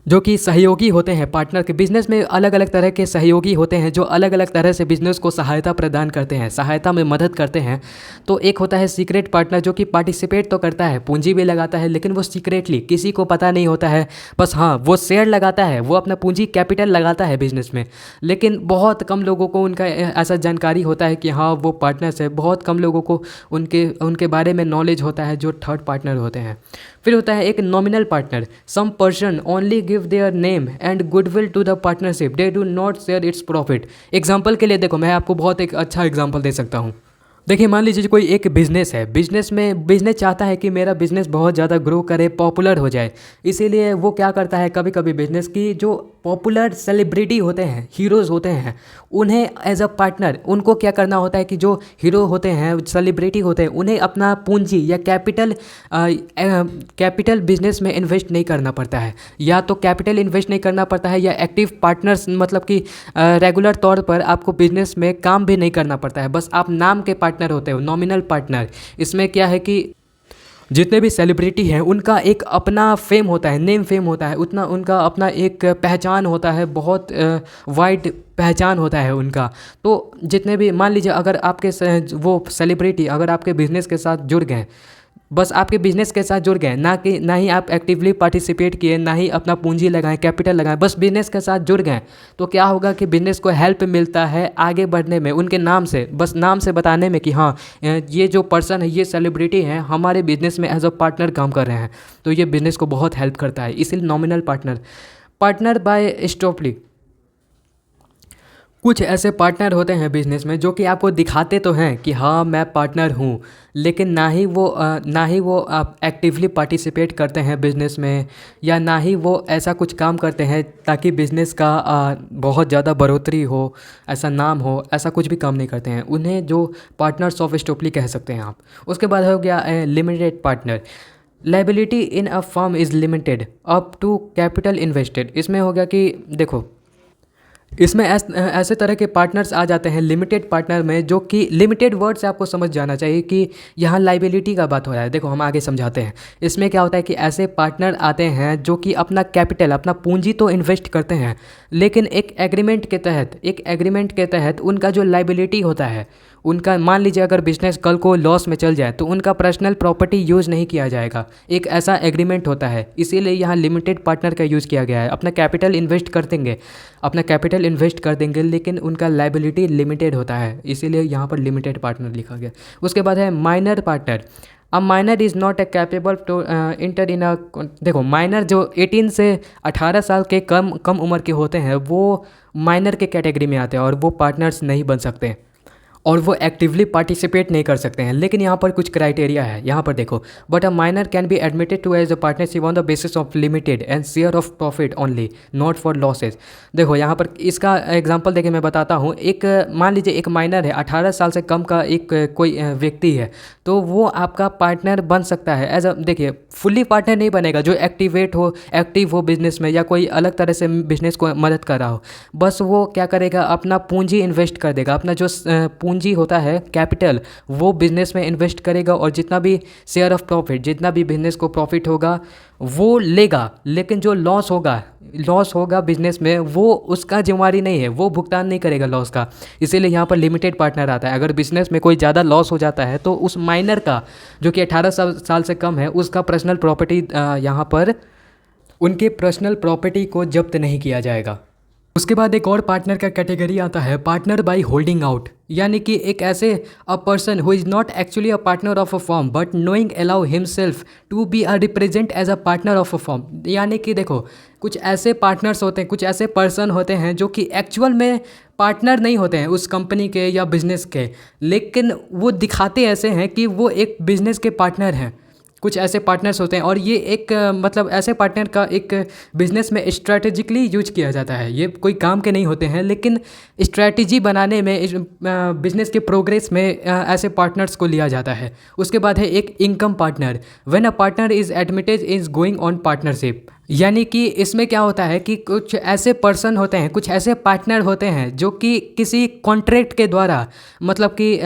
Speaker 1: जो कि सहयोगी होते हैं पार्टनर के। बिजनेस में अलग अलग तरह के सहयोगी होते हैं जो अलग अलग तरह से बिजनेस को सहायता प्रदान करते हैं, सहायता में मदद करते हैं। तो एक होता है सीक्रेट पार्टनर जो कि पार्टिसिपेट तो करता है, पूंजी भी लगाता है, लेकिन वो सीक्रेटली, किसी को पता नहीं होता है। बस हाँ, वो शेयर लगाता है, वो अपना पूंजी कैपिटल लगाता है बिजनेस में, लेकिन बहुत कम लोगों को उनका ऐसा जानकारी होता है कि हाँ वो पार्टनर्स है। बहुत कम लोगों को उनके उनके बारे में नॉलेज होता है जो थर्ड पार्टनर होते हैं। फिर होता है एक nominal partner. Some person only give their name and goodwill to the partnership, they do not share its profit. Example के लिए देखो, मैं आपको बहुत एक अच्छा एग्जाम्पल दे सकता हूँ। देखिए, मान लीजिए कोई एक बिज़नेस है, बिज़नेस चाहता है कि मेरा बिज़नेस बहुत ज़्यादा ग्रो करे, पॉपुलर हो जाए। इसीलिए वो क्या करता है, कभी कभी बिज़नेस की जो पॉपुलर सेलिब्रिटी होते हैं, हीरोज़ होते हैं, उन्हें एज अ पार्टनर, उनको क्या करना होता है कि जो हीरो होते हैं, सेलिब्रिटी होते हैं, उन्हें अपना पूंजी या कैपिटल बिजनेस में इन्वेस्ट नहीं करना पड़ता है। या तो कैपिटल इन्वेस्ट नहीं करना पड़ता है, या एक्टिव पार्टनर्स, मतलब कि रेगुलर तौर पर आपको बिजनेस में काम भी नहीं करना पड़ता है। बस आप नाम के पार्टनर होते हो, नॉमिनल पार्टनर। इसमें क्या है कि जितने भी सेलिब्रिटी हैं उनका एक अपना फेम होता है, नेम फेम होता है, उतना उनका अपना एक पहचान होता है, बहुत वाइड पहचान होता है उनका। तो जितने भी, मान लीजिए अगर आपके वो सेलिब्रिटी अगर आपके बिज़नेस के साथ जुड़ गए, बस आपके बिज़नेस के साथ जुड़ गए, ना ही आप एक्टिवली पार्टिसिपेट किए, ना ही अपना पूंजी लगाएं, कैपिटल लगाएं, बस बिज़नेस के साथ जुड़ गए, तो क्या होगा कि बिज़नेस को हेल्प मिलता है आगे बढ़ने में, उनके नाम से, बस नाम से बताने में कि हाँ ये जो पर्सन है, ये सेलिब्रिटी है, हमारे बिज़नेस में एज अ पार्टनर काम कर रहे हैं। तो ये बिज़नेस को बहुत हेल्प करता है, इसीलिए nominal partner. Partner by estoppel. कुछ ऐसे पार्टनर होते हैं बिजनेस में जो कि आपको दिखाते तो हैं कि हाँ मैं पार्टनर हूँ, लेकिन ना ही वो आप एक्टिवली पार्टिसिपेट करते हैं बिजनेस में, या ना ही वो ऐसा कुछ काम करते हैं ताकि बिजनेस का बहुत ज़्यादा बढ़ोतरी हो, ऐसा नाम हो, ऐसा कुछ भी काम नहीं करते हैं। उन्हें जो पार्टनर्स ऑफ स्टॉपली कह सकते हैं आप। उसके बाद हो गया limited partner. Liability in a firm is limited up to capital invested. इसमें हो गया कि देखो, इसमें ऐसे तरह के पार्टनर्स आ जाते हैं लिमिटेड पार्टनर में, जो कि लिमिटेड वर्ड से आपको समझ जाना चाहिए कि यहाँ लाइबिलिटी का बात हो रहा है। देखो, हम आगे समझाते हैं। इसमें क्या होता है कि ऐसे पार्टनर आते हैं जो कि अपना कैपिटल, अपना पूंजी तो इन्वेस्ट करते हैं, लेकिन एक एग्रीमेंट के तहत उनका जो लाइबिलिटी होता है, उनका, मान लीजिए अगर बिजनेस कल को लॉस में चल जाए तो उनका पर्सनल प्रॉपर्टी यूज़ नहीं किया जाएगा। एक ऐसा एग्रीमेंट होता है, इसीलिए यहाँ लिमिटेड पार्टनर का यूज़ किया गया है। अपना कैपिटल इन्वेस्ट कर देंगे, लेकिन उनका लायबिलिटी लिमिटेड होता है, इसीलिए यहाँ पर लिमिटेड पार्टनर लिखा गया। उसके बाद है माइनर पार्टनर। अब minor is not a capable to enter in a. देखो, माइनर जो 18 से 18 साल के कम उम्र के होते हैं वो माइनर के कैटेगरी में आते हैं, और वो पार्टनर्स नहीं बन सकते, और वो एक्टिवली पार्टिसिपेट नहीं कर सकते हैं। लेकिन यहाँ पर कुछ क्राइटेरिया है, यहाँ पर देखो, but a minor can be admitted to as a partnership on the basis of limited and share of profit only, not for losses. देखो, यहाँ पर इसका एग्जांपल देखिए मैं बताता हूँ। एक, मान लीजिए एक माइनर है, 18 साल से कम का एक कोई व्यक्ति है, तो वो आपका पार्टनर बन सकता है एज अ, देखिए फुल्ली पार्टनर नहीं बनेगा, जो एक्टिव हो बिजनेस में, या कोई अलग तरह से बिजनेस को मदद कर रहा हो। बस वो क्या करेगा, अपना पूंजी इन्वेस्ट कर देगा, अपना जो पूंजी होता है कैपिटल, वो बिजनेस में इन्वेस्ट करेगा, और जितना भी शेयर ऑफ प्रॉफिट, जितना भी बिजनेस को प्रॉफिट होगा वो लेगा, लेकिन जो लॉस होगा बिजनेस में, वो उसका जिम्मेवारी नहीं है, वो भुगतान नहीं करेगा लॉस का। इसीलिए यहाँ पर लिमिटेड पार्टनर आता है। अगर बिजनेस में कोई ज़्यादा लॉस हो जाता है तो उस माइनर का, जो कि 18 साल से कम है, उसका पर्सनल प्रॉपर्टी, यहाँ पर उनके पर्सनल प्रॉपर्टी को जब्त नहीं किया जाएगा। उसके बाद एक और पार्टनर का कैटेगरी आता है पार्टनर बाय होल्डिंग आउट, यानी कि एक ऐसे a person who is not actually a partner of a firm but knowing allow himself to be a represent as a partner of a firm. यानी कि देखो, कुछ ऐसे पार्टनर्स होते हैं, कुछ ऐसे पर्सन होते हैं जो कि एक्चुअल में पार्टनर नहीं होते हैं उस कंपनी के या बिजनेस के, लेकिन वो दिखाते ऐसे हैं कि वो एक बिजनेस के पार्टनर हैं। कुछ ऐसे पार्टनर्स होते हैं और ये एक मतलब ऐसे पार्टनर का एक बिज़नेस में स्ट्रैटेजिकली यूज किया जाता है। ये कोई काम के नहीं होते हैं, लेकिन स्ट्रैटेजी बनाने में बिज़नेस के प्रोग्रेस में ऐसे पार्टनर्स को लिया जाता है। उसके बाद है एक income partner. When a partner is admitted is going on partnership, यानी कि इसमें क्या होता है कि कुछ ऐसे पर्सन होते हैं, कुछ ऐसे पार्टनर होते हैं जो कि किसी कॉन्ट्रैक्ट के द्वारा, मतलब कि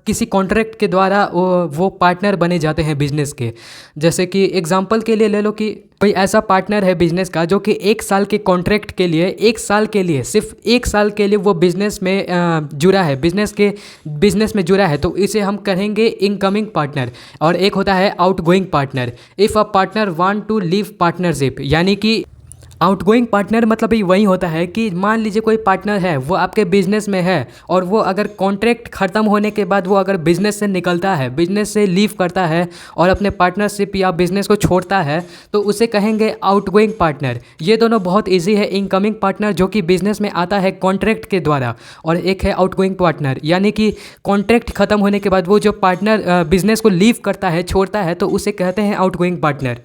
Speaker 1: किसी कॉन्ट्रैक्ट के द्वारा वो पार्टनर बने जाते हैं बिजनेस के। जैसे कि एग्जांपल के लिए ले लो कि कोई ऐसा पार्टनर है बिजनेस का जो कि 1 साल के कॉन्ट्रैक्ट के लिए, 1 साल के लिए, सिर्फ 1 साल के लिए वो बिजनेस में जुड़ा है, बिजनेस में जुड़ा है, तो इसे हम कहेंगे इनकमिंग पार्टनर। और एक होता है outgoing partner. If a partner want to leave partnership, यानी कि आउटगोइंग पार्टनर मतलब ही वही होता है कि मान लीजिए कोई पार्टनर है, वो आपके बिजनेस में है और वो अगर कॉन्ट्रैक्ट ख़त्म होने के बाद वो अगर बिजनेस से निकलता है, बिजनेस से लीव करता है और अपने पार्टनरशिप या बिजनेस को छोड़ता है, तो उसे कहेंगे आउटगोइंग पार्टनर। ये दोनों बहुत ईजी है। इनकमिंग पार्टनर जो कि बिजनेस में आता है कॉन्ट्रैक्ट के द्वारा, और एक है आउटगोइंग पार्टनर, यानी कि कॉन्ट्रैक्ट ख़त्म होने के बाद वो जो पार्टनर बिजनेस को लीव करता है, छोड़ता है, तो उसे कहते हैं आउटगोइंग पार्टनर।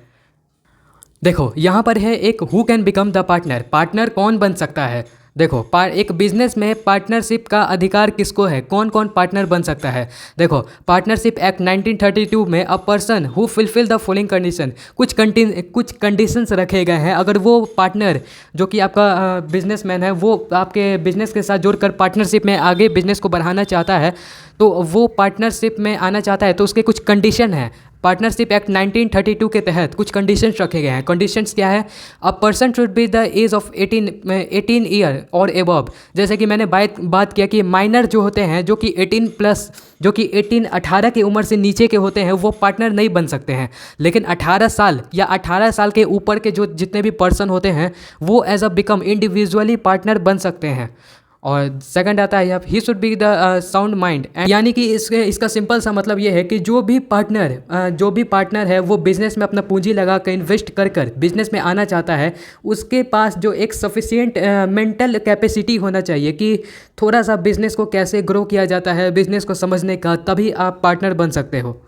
Speaker 1: देखो यहाँ पर है एक who can become the partner, partner कौन बन सकता है। देखो एक बिजनेस में पार्टनरशिप का अधिकार किसको है, कौन कौन पार्टनर बन सकता है। देखो पार्टनरशिप एक्ट 1932 में अ person who fulfil the following condition, कुछ कंडीशंस रखे गए हैं। अगर वो पार्टनर जो कि आपका बिजनेसमैन है, वो आपके बिजनेस के साथ जुड़कर पार्टनरशिप में आगे बिजनेस को बढ़ाना चाहता है, तो वो पार्टनरशिप में आना चाहता है, तो उसके कुछ कंडीशन हैं। पार्टनरशिप एक्ट 1932 के तहत कुछ कंडीशंस रखे गए हैं। कंडीशंस क्या है? A person should be the age of 18 year और एबव। जैसे कि मैंने बात किया कि माइनर जो होते हैं, जो कि 18 प्लस, जो कि 18 की उम्र से नीचे के होते हैं, वो पार्टनर नहीं बन सकते हैं। लेकिन 18 साल या 18 साल के ऊपर के जो जितने भी पर्सन होते हैं, वो as a become individually partner बन सकते हैं। और सेकंड आता है यहाँ ही should be the sound mind, यानी कि इसका सिंपल सा मतलब ये है कि जो भी पार्टनर है वो बिजनेस में अपना पूंजी लगा कर इन्वेस्ट कर बिजनेस में आना चाहता है, उसके पास जो एक सफिशिएंट मेंटल कैपेसिटी होना चाहिए कि थोड़ा सा बिजनेस को कैसे ग्रो किया जाता है, बिजनेस को समझने का, तभी आप पार्टनर बन सकते हो।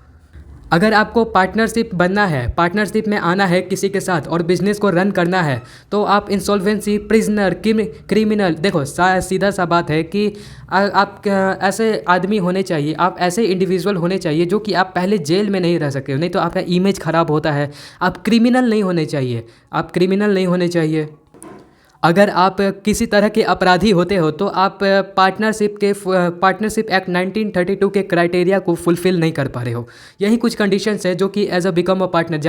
Speaker 1: अगर आपको पार्टनरशिप बनना है, पार्टनरशिप में आना है किसी के साथ और बिजनेस को रन करना है, तो आप इंसॉल्वेंसी, प्रिजनर, क्रिमिनल, देखो सीधा सा बात है कि आप ऐसे आदमी होने चाहिए, आप ऐसे इंडिविजुअल होने चाहिए जो कि आप पहले जेल में नहीं रह सके, नहीं तो आपका इमेज ख़राब होता है। आप क्रिमिनल नहीं होने चाहिए। अगर आप किसी तरह के अपराधी होते हो तो आप पार्टनरशिप एक्ट 1932 के क्राइटेरिया को फुलफ़िल नहीं कर पा रहे हो। यही कुछ कंडीशंस है जो कि as a become a partner,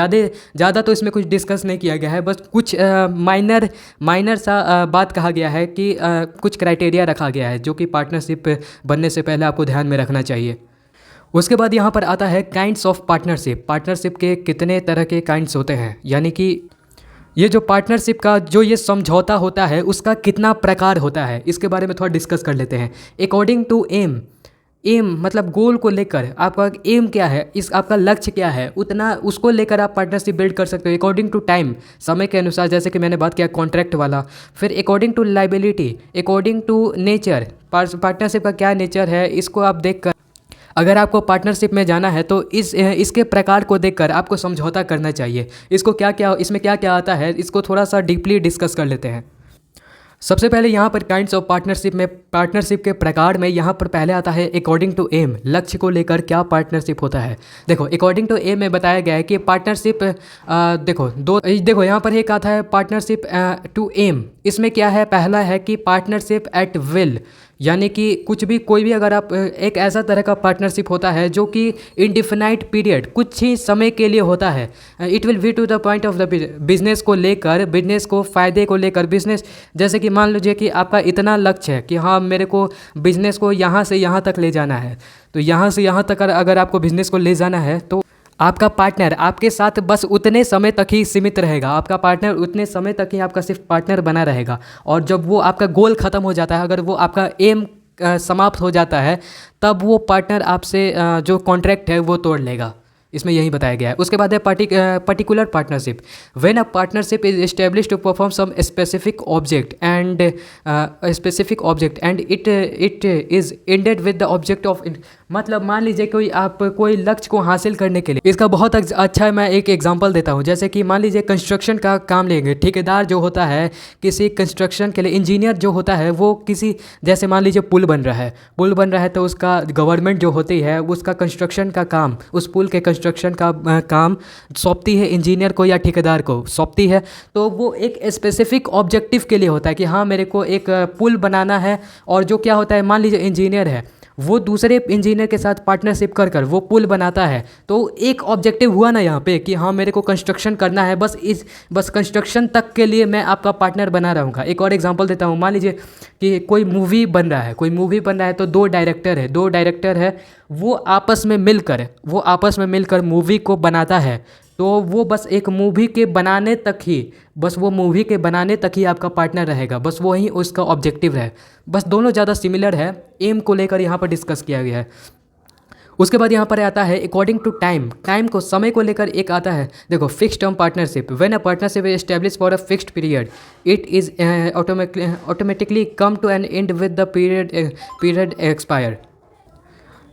Speaker 1: ज़्यादा तो इसमें कुछ डिस्कस नहीं किया गया है, बस कुछ माइनर सा बात कहा गया है कि कुछ क्राइटेरिया रखा गया है जो कि पार्टनरशिप बनने से पहले आपको ध्यान में रखना चाहिए। उसके बाद यहाँ पर आता है काइंड्स ऑफ पार्टनरशिप के कितने तरह के काइंड्स होते हैं, यानी कि ये जो पार्टनरशिप का जो ये समझौता होता है उसका कितना प्रकार होता है, इसके बारे में थोड़ा डिस्कस कर लेते हैं। अकॉर्डिंग टू एम मतलब गोल को लेकर, आपका एम क्या है, आपका लक्ष्य क्या है, उतना उसको लेकर आप पार्टनरशिप बिल्ड कर सकते हो। अकॉर्डिंग टू टाइम, समय के अनुसार, जैसे कि मैंने बात किया कॉन्ट्रैक्ट वाला। फिर according to liability, according to nature, partnership का क्या नेचर है, इसको आप देख कर अगर आपको पार्टनरशिप में जाना है तो इसके प्रकार को देखकर आपको समझौता करना चाहिए। इसमें क्या क्या आता है, इसको थोड़ा सा डीपली डिस्कस कर लेते हैं। सबसे पहले यहाँ पर काइंड्स ऑफ पार्टनरशिप के प्रकार में यहाँ पर पहले आता है अकॉर्डिंग टू एम, लक्ष्य को लेकर क्या पार्टनरशिप होता है। देखो अकॉर्डिंग टू एम में बताया गया है कि पार्टनरशिप देखो यहाँ पर एक आता है पार्टनरशिप टू एम। इसमें क्या है, पहला है कि पार्टनरशिप एट विल, यानी कि कोई भी अगर आप एक ऐसा तरह का पार्टनरशिप होता है जो कि इनडिफिनाइट पीरियड, कुछ ही समय के लिए होता है। It will be to the point of the business को लेकर, बिजनेस को फ़ायदे को लेकर, बिजनेस जैसे कि मान लीजिए कि आपका इतना लक्ष्य है कि हाँ मेरे को बिजनेस को यहाँ से यहाँ तक ले जाना है, तो यहाँ से यहाँ तक अगर आपको बिजनेस को ले जाना है तो आपका पार्टनर आपके साथ बस उतने समय तक ही सीमित रहेगा, आपका पार्टनर उतने समय तक ही आपका सिर्फ पार्टनर बना रहेगा। और जब वो आपका गोल ख़त्म हो जाता है, अगर वो आपका एम समाप्त हो जाता है, तब वो पार्टनर आपसे जो कॉन्ट्रैक्ट है वो तोड़ लेगा। इसमें यही बताया गया है। उसके बाद है particular partnership. When a partnership is establish to perform some specific object and it is ended with the object of, मतलब मान लीजिए कोई लक्ष्य को हासिल करने के लिए, इसका बहुत अच्छा मैं एक एग्जांपल देता हूँ। जैसे कि मान लीजिए कंस्ट्रक्शन का काम लेंगे, ठेकेदार जो होता है किसी कंस्ट्रक्शन के लिए, इंजीनियर जो होता है वो किसी, जैसे मान लीजिए पुल बन रहा है तो उसका गवर्नमेंट जो होती है उसका कंस्ट्रक्शन का काम, उस पुल के कंस्ट्रक्शन का काम सौंपती है इंजीनियर को या ठेकेदार को सौंपती है। तो वो एक स्पेसिफिक ऑब्जेक्टिव के लिए होता है कि हाँ मेरे को एक पुल बनाना है। और जो क्या होता है, मान लीजिए इंजीनियर है, वो दूसरे इंजीनियर के साथ पार्टनरशिप कर वो पुल बनाता है। तो एक ऑब्जेक्टिव हुआ ना यहाँ पे कि हाँ मेरे को कंस्ट्रक्शन करना है, बस कंस्ट्रक्शन तक के लिए मैं आपका पार्टनर बना रहूँगा। एक और एग्जांपल देता हूँ, मान लीजिए कि कोई मूवी बन रहा है तो दो डायरेक्टर है, वो आपस में मिलकर मूवी को बनाता है। तो वो बस एक मूवी के बनाने तक ही आपका पार्टनर रहेगा, बस वही उसका ऑब्जेक्टिव है। बस दोनों ज़्यादा सिमिलर है, एम को लेकर यहाँ पर डिस्कस किया गया है। उसके बाद यहाँ पर आता है अकॉर्डिंग टू टाइम को, समय को लेकर एक आता है। देखो fix term partnership, when a partnership is established for a fixed period it is automatically come to an end with the period expire.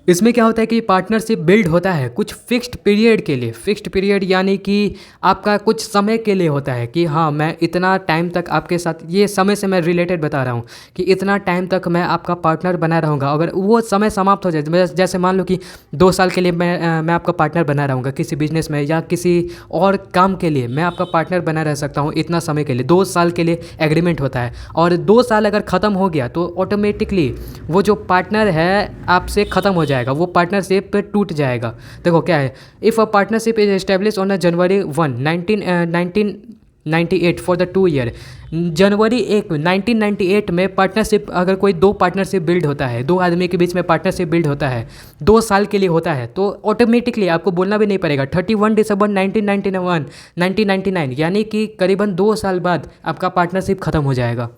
Speaker 1: इसमें क्या होता है कि पार्टनरशिप बिल्ड होता है कुछ फिक्स्ड पीरियड के लिए। फिक्स्ड पीरियड यानी कि आपका कुछ समय के लिए होता है कि हाँ मैं इतना टाइम तक आपके साथ, ये समय से मैं रिलेटेड बता रहा हूँ कि इतना टाइम तक मैं आपका पार्टनर बना रहूँगा। अगर वो समय समाप्त हो जाए, जैसे मान लो कि 2 साल के लिए मैं आपका पार्टनर बना रहूँगा किसी बिजनेस में या किसी और काम के लिए, मैं आपका पार्टनर बना रह सकता हूँ इतना समय के लिए। 2 साल के लिए एग्रीमेंट होता है और 2 साल अगर ख़त्म हो गया तो ऑटोमेटिकली वो जो पार्टनर है आपसे ख़त्म हो जाएगा, वो पार्टनरशिप टूट जाएगा। देखो क्या है, if a partnership is establish on January 1 1998 for the 2 year. जनवरी 1 1998 में पार्टनरशिप, अगर कोई 2 पार्टनरशिप बिल्ड होता है, 2 आदमी के बीच में पार्टनरशिप बिल्ड होता है, 2 साल के लिए होता है, तो ऑटोमेटिकली आपको बोलना भी नहीं पड़ेगा 31 दिसंबर 1999 यानी कि करीबन 2 साल बाद आपका पार्टनरशिप ख़त्म हो जाएगा।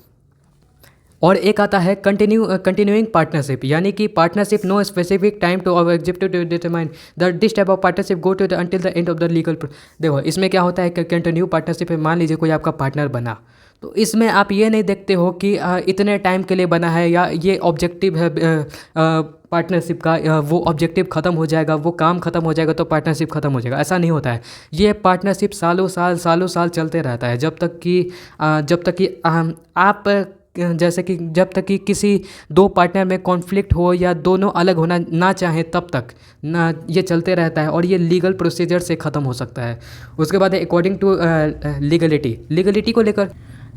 Speaker 1: और एक आता है कंटिन्यूइंग पार्टनरशिप, यानी कि partnership no specific time to objective to determine that this type of partnership go to the until the end of the legal. देखो इसमें क्या होता है कि कंटिन्यू पार्टनरशिप है, मान लीजिए कोई आपका पार्टनर बना, तो इसमें आप ये नहीं देखते हो कि इतने टाइम के लिए बना है या ये ऑब्जेक्टिव है पार्टनरशिप का, वो ऑब्जेक्टिव ख़त्म हो जाएगा, वो काम ख़त्म हो जाएगा तो पार्टनरशिप ख़त्म हो जाएगा, ऐसा नहीं होता है। ये पार्टनरशिप सालों साल चलते रहता है, जब तक कि आप जैसे कि जब तक कि किसी 2 पार्टनर में कॉन्फ्लिक्ट हो या दोनों अलग होना ना चाहें तब तक ना, ये चलते रहता है और ये लीगल प्रोसीजर से ख़त्म हो सकता है। उसके बाद है अकॉर्डिंग टू लीगलिटी को लेकर,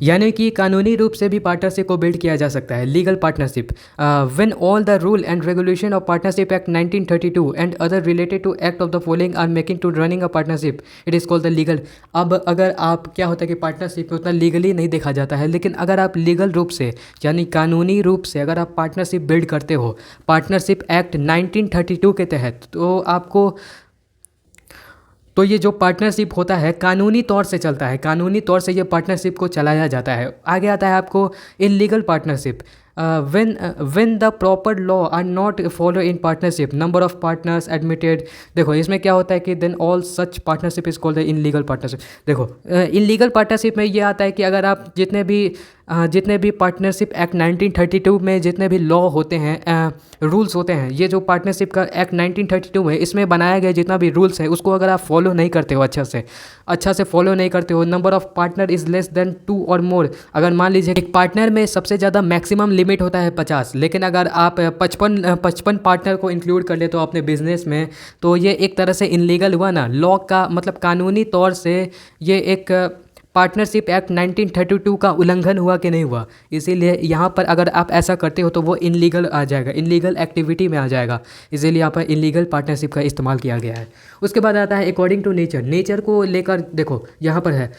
Speaker 1: यानी कि कानूनी रूप से भी पार्टनरशिप को बिल्ड किया जा सकता है। Legal partnership, when all the rule and regulation of partnership act 1932 and other related to act of the following are making to running a partnership it is called the legal. अब अगर आप, क्या होता है कि पार्टनरशिप में उतना legally नहीं देखा जाता है, लेकिन अगर आप लीगल रूप से यानी कानूनी रूप से अगर आप पार्टनरशिप बिल्ड करते हो पार्टनरशिप एक्ट 1932 के तहत, तो ये जो पार्टनरशिप होता है कानूनी तौर से चलता है, कानूनी तौर से ये पार्टनरशिप को चलाया जाता है। आगे आता है आपको illegal partnership, when the proper law are not follow in partnership number of partners admitted. देखो इसमें क्या होता है कि then all such partnership is called the illegal partnership. देखो इनलीगल पार्टनरशिप में ये आता है कि अगर आप जितने भी पार्टनरशिप एक्ट 1932 में जितने भी लॉ होते हैं, रूल्स होते हैं, ये जो पार्टनरशिप का एक्ट 1932 है इसमें बनाया गया जितना भी रूल्स है उसको अगर आप फॉलो नहीं करते हो, अच्छा से फॉलो नहीं करते हो, number of partner is less than 2 और मोर। अगर मान लीजिए एक पार्टनर में सबसे ज़्यादा मैक्सिमम लिमिट होता है 50, लेकिन अगर आप 55 पार्टनर को इंक्लूड कर ले तो अपने बिजनेस में, तो ये एक तरह से इनलीगल हुआ ना। लॉ का मतलब कानूनी तौर से ये एक पार्टनरशिप एक्ट 1932 का उल्लंघन हुआ कि नहीं हुआ, इसीलिए यहाँ पर अगर आप ऐसा करते हो तो वो इनलीगल आ जाएगा, इनलीगल एक्टिविटी में आ जाएगा, इसीलिए यहाँ पर इनलीगल पार्टनरशिप का इस्तेमाल किया गया है। उसके बाद आता है अकॉर्डिंग टू नेचर को लेकर। देखो यहाँ पर है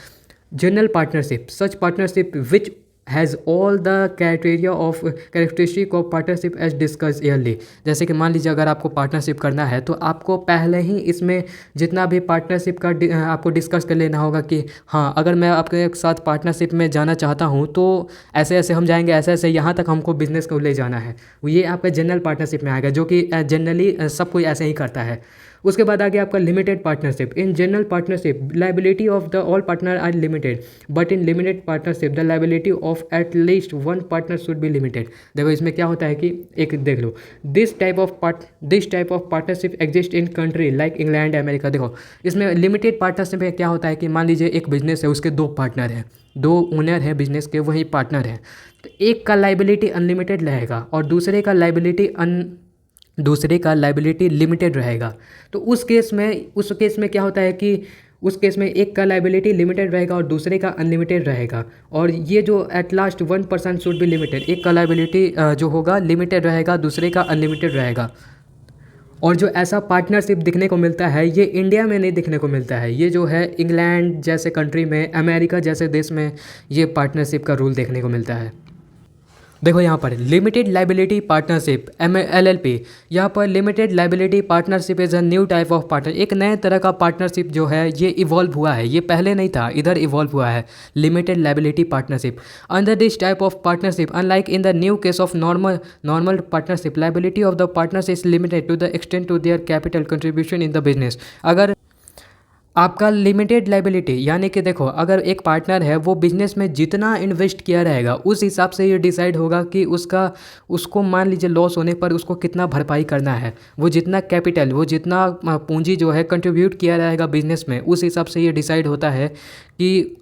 Speaker 1: general partnership, such partnership which has all the characteristic of partnership as discuss earlier. जैसे कि मान लीजिए अगर आपको पार्टनरशिप करना है तो आपको पहले ही इसमें जितना भी पार्टनरशिप का आपको डिस्कस कर लेना होगा कि हाँ, अगर मैं आपके साथ पार्टनरशिप में जाना चाहता हूँ तो ऐसे ऐसे हम जाएंगे, ऐसे ऐसे यहाँ तक हमको बिजनेस को ले जाना है। ये आपका जनरल पार्टनरशिप में आएगा, जो कि जनरली सब कोई ऐसे ही करता है। उसके बाद आ गया आपका limited partnership. In general partnership liability of the all partner are limited, but in limited partnership the liability of at least one partner should be limited. देखो इसमें क्या होता है कि एक देख लो, this type of partnership exist in country like England, America. देखो इसमें लिमिटेड पार्टनरशिप में क्या होता है कि मान लीजिए एक बिजनेस है, उसके दो पार्टनर हैं, दो ओनर हैं बिजनेस के, वही पार्टनर हैं। तो एक का लाइबिलिटी अनलिमिटेड रहेगा और दूसरे का लाइबिलिटी लिमिटेड रहेगा। तो उस केस में क्या होता है कि उस केस में एक का लाइबिलिटी लिमिटेड रहेगा और दूसरे का अनलिमिटेड रहेगा। और ये जो at last 1% should be limited, एक का लाइबिलिटी जो होगा लिमिटेड रहेगा, दूसरे का अनलिमिटेड रहेगा। और जो ऐसा पार्टनरशिप दिखने को मिलता है ये इंडिया में नहीं दिखने को मिलता है। ये जो है इंग्लैंड जैसे कंट्री में, अमेरिका जैसे देश में ये पार्टनरशिप का रूल देखने को मिलता है। देखो यहाँ पर लिमिटेड लाइबिलिटी पार्टनरशिप LLP, यहाँ पर limited liability partnership is a new type of partner. एक नए तरह का पार्टनरशिप जो है ये इवॉल्व हुआ है, ये पहले नहीं था, इधर इवॉल्व हुआ है limited liability partnership. Under this type of partnership unlike in the new case of normal partnership liability of the partners is limited to the extent to their capital contribution in the business. अगर आपका limited liability यानी कि देखो अगर एक partner है वो business में जितना इन्वेस्ट किया रहेगा उस हिसाब से ये डिसाइड होगा कि उसको मान लीजिए लॉस होने पर उसको कितना भरपाई करना है। वो जितना कैपिटल, वो जितना पूंजी जो है कंट्रीब्यूट किया रहेगा बिजनेस में, उस हिसाब से ये डिसाइड होता है कि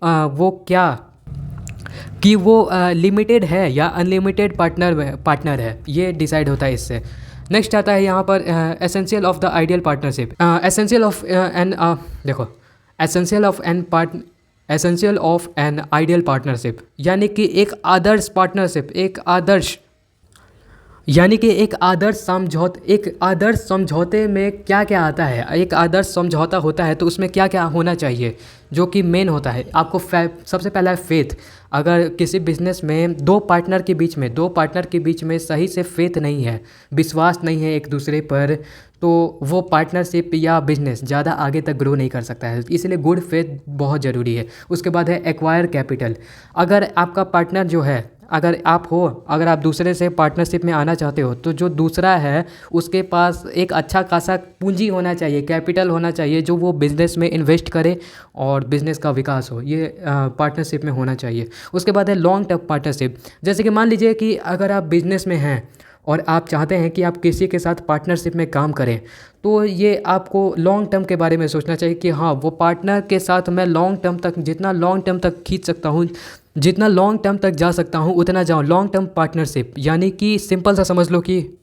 Speaker 1: वो लिमिटेड है या अनलिमिटेड पार्टनर है, ये डिसाइड होता है इससे। नेक्स्ट आता है यहाँ पर essential of the ideal partnership. Essential of an ideal partnership यानी कि एक आदर्श पार्टनरशिप, एक आदर्श समझौते में क्या क्या आता है। एक आदर्श समझौता होता है तो उसमें क्या क्या होना चाहिए जो कि मेन होता है। आपको सबसे पहला है फेथ। अगर किसी बिजनेस में दो पार्टनर के बीच में सही से फेथ नहीं है, विश्वास नहीं है एक दूसरे पर, तो वो पार्टनरशिप या बिजनेस ज़्यादा आगे तक ग्रो नहीं कर सकता है। इसलिए गुड फेथ बहुत ज़रूरी है। उसके बाद है एक्वायर कैपिटल। अगर आपका पार्टनर जो है, अगर आप दूसरे से पार्टनरशिप में आना चाहते हो तो जो दूसरा है उसके पास एक अच्छा खासा पूंजी होना चाहिए, कैपिटल होना चाहिए, जो वो बिज़नेस में इन्वेस्ट करे और बिज़नेस का विकास हो। ये पार्टनरशिप में होना चाहिए। उसके बाद है लॉन्ग टर्म पार्टनरशिप। जैसे कि मान लीजिए कि अगर आप बिज़नेस में हैं और आप चाहते हैं कि आप किसी के साथ पार्टनरशिप में काम करें, तो ये आपको लॉन्ग टर्म के बारे में सोचना चाहिए कि हाँ, वो पार्टनर के साथ मैं लॉन्ग टर्म तक, जितना लॉन्ग टर्म तक खींच सकता हूँ, जितना लॉन्ग टर्म तक जा सकता हूँ उतना जाऊँ। लॉन्ग टर्म पार्टनरशिप यानी कि सिंपल सा समझ लो कि